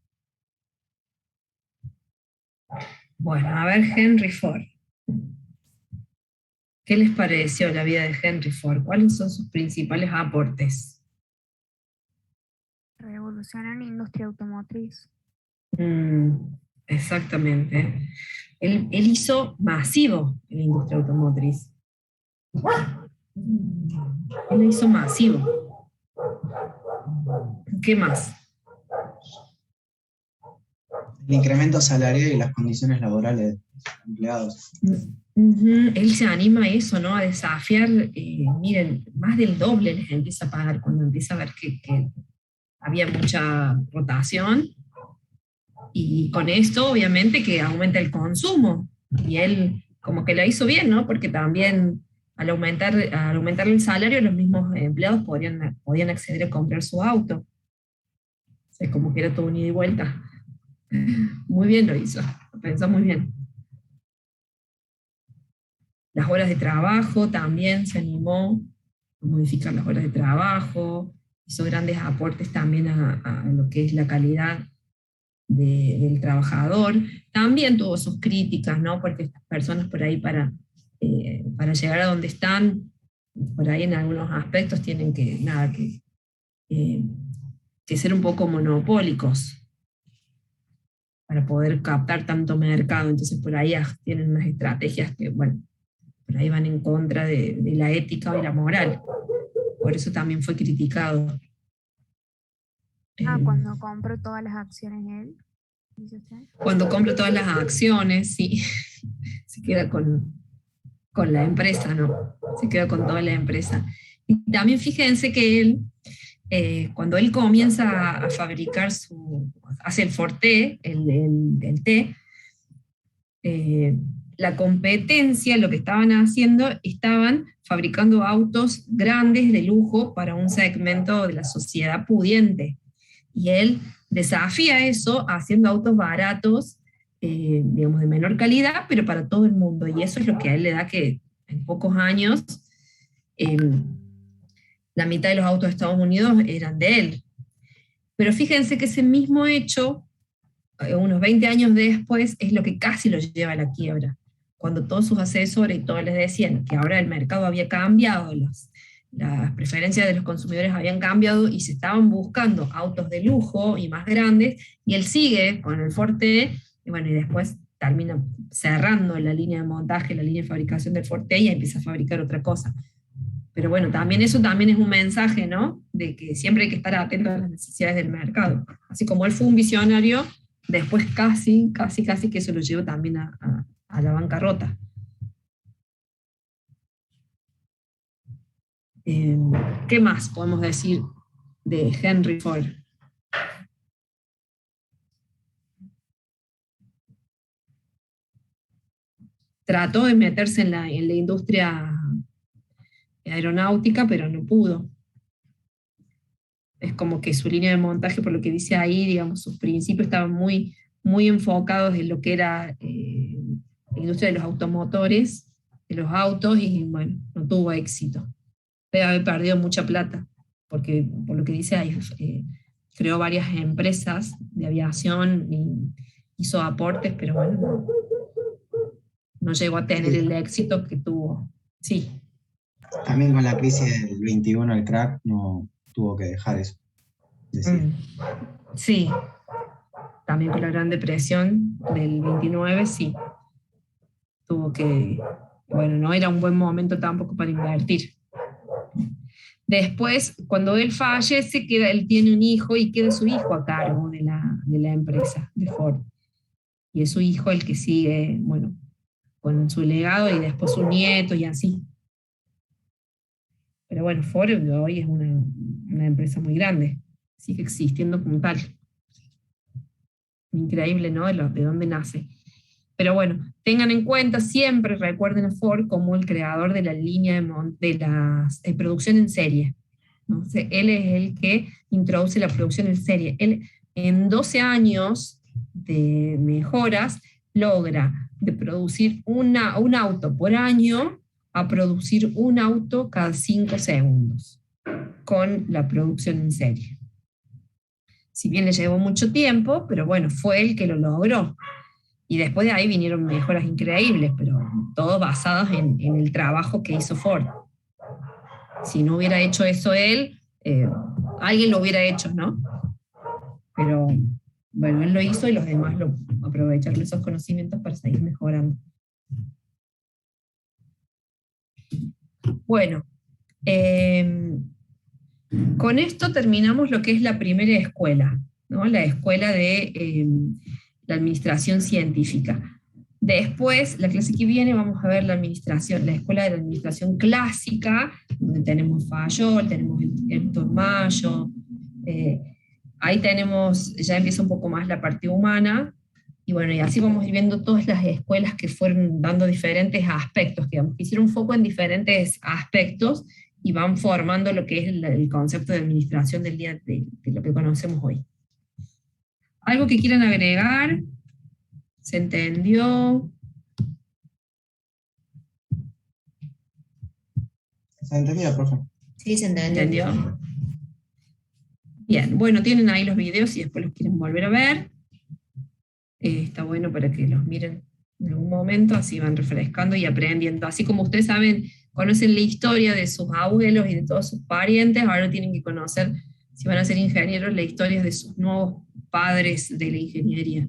Bueno, a ver, Henry Ford. ¿Qué les pareció la vida de Henry Ford? ¿Cuáles son sus principales aportes? Revolucionó la industria automotriz. Exactamente. Él hizo masivo la industria automotriz. Él lo hizo masivo. ¿Qué más? El incremento salarial y las condiciones laborales de los empleados. Él se anima a eso, ¿no? A desafiar, miren, más del doble les empieza a pagar cuando empieza a ver que había mucha rotación. Y con esto, obviamente, que aumenta el consumo. Y él como que lo hizo bien, ¿no? Porque también al aumentar el salario, los mismos empleados podían acceder a comprar su auto. O sea, como que era todo un ida y vuelta. Muy bien lo hizo, lo pensó muy bien. Las horas de trabajo también se animó a modificar las horas de trabajo, hizo grandes aportes también a lo que es la calidad del trabajador. También tuvo sus críticas, ¿no? Porque estas personas por ahí para llegar a donde están, por ahí en algunos aspectos tienen que ser un poco monopólicos para poder captar tanto mercado. Entonces por ahí tienen unas estrategias que, bueno, por ahí van en contra de la ética y la moral. Por eso también fue criticado. Cuando compró todas las acciones él. Cuando compró todas las acciones, sí, se queda con la empresa, ¿no? Se queda con toda la empresa. Y también fíjense que él, cuando él comienza a fabricar hace el Forte, el té, la competencia, lo que estaban haciendo, estaban fabricando autos grandes de lujo para un segmento de la sociedad pudiente. Y él desafía eso haciendo autos baratos, digamos, de menor calidad, pero para todo el mundo. Y eso es lo que a él le da que en pocos años la mitad de los autos de Estados Unidos eran de él. Pero fíjense que ese mismo hecho, unos 20 años después, es lo que casi lo lleva a la quiebra. Cuando todos sus asesores y todos les decían que ahora el mercado había cambiado, las preferencias de los consumidores habían cambiado y se estaban buscando autos de lujo y más grandes, y él sigue con el Forte, y bueno, y después termina cerrando la línea de montaje, la línea de fabricación del Forte, y empieza a fabricar otra cosa. Pero bueno, eso también es un mensaje, ¿no? De que siempre hay que estar atento a las necesidades del mercado. Así como él fue un visionario, después casi que eso lo llevó también a la bancarrota. ¿Qué más podemos decir de Henry Ford? Trató de meterse en la industria aeronáutica, pero no pudo. Es como que su línea de montaje, por lo que dice ahí, digamos, sus principios estaban muy, muy enfocados en lo que era la industria de los automotores, de los autos, y bueno, no tuvo éxito. Debe haber perdido mucha plata, porque por lo que dice ahí, creó varias empresas de aviación y hizo aportes, pero bueno, no llegó a tener el éxito que tuvo. Sí. También con la crisis del 21, el crack, no tuvo que dejar eso. Sí. También con la Gran Depresión del 29, sí. tuvo que, bueno, no era un buen momento tampoco para invertir. Después, cuando él fallece, él tiene un hijo y queda su hijo a cargo de la empresa de Ford. Y es su hijo el que sigue, bueno, con su legado y después su nieto y así. Pero bueno, Ford hoy es una empresa muy grande, sigue existiendo como tal. Increíble, ¿no? De dónde nace. Pero bueno, tengan en cuenta, siempre recuerden a Ford como el creador de la línea de la producción en serie, ¿no? O sea, él es el que introduce la producción en serie. Él, en 12 años de mejoras, logra de producir un auto por año a producir un auto cada 5 segundos con la producción en serie. Si bien le llevó mucho tiempo, pero bueno, fue él que lo logró. Y después de ahí vinieron mejoras increíbles, pero todo basados en el trabajo que hizo Ford. Si no hubiera hecho eso él, alguien lo hubiera hecho, ¿no? Pero bueno, él lo hizo y los demás aprovecharon esos conocimientos para seguir mejorando. Bueno, con esto terminamos lo que es la primera escuela, ¿no? La escuela de la administración científica. Después, la clase que viene, vamos a ver la escuela de la administración clásica, donde tenemos Fayol, tenemos Héctor Mayo, ahí tenemos, ya empieza un poco más la parte humana, y bueno, y así vamos viendo todas las escuelas que fueron dando diferentes aspectos, digamos, que hicieron foco en diferentes aspectos, y van formando lo que es el concepto de administración del día de lo que conocemos hoy. ¿Algo que quieran agregar? ¿Se entendió? ¿Se entendió, profe? Sí, se entendió. Bien, bueno, tienen ahí los videos y después los quieren volver a ver. Está bueno para que los miren en algún momento, así van refrescando y aprendiendo. Así como ustedes saben, conocen la historia de sus abuelos y de todos sus parientes, ahora tienen que conocer, si van a ser ingenieros, la historia de sus nuevos padres de la ingeniería.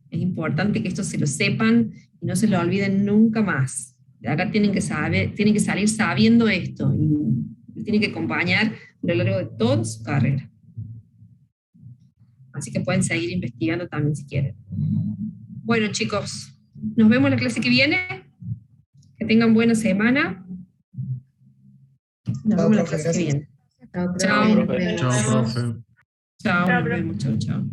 Es importante que esto se lo sepan y no se lo olviden nunca más. De acá tienen que salir sabiendo esto y tienen que acompañar a lo largo de toda su carrera. Así que pueden seguir investigando también si quieren. Bueno, chicos, nos vemos la clase que viene. Que tengan buena semana. Nos vemos la clase que viene. Chao. Chao, profe. Chao, nos vemos. Chao, chao.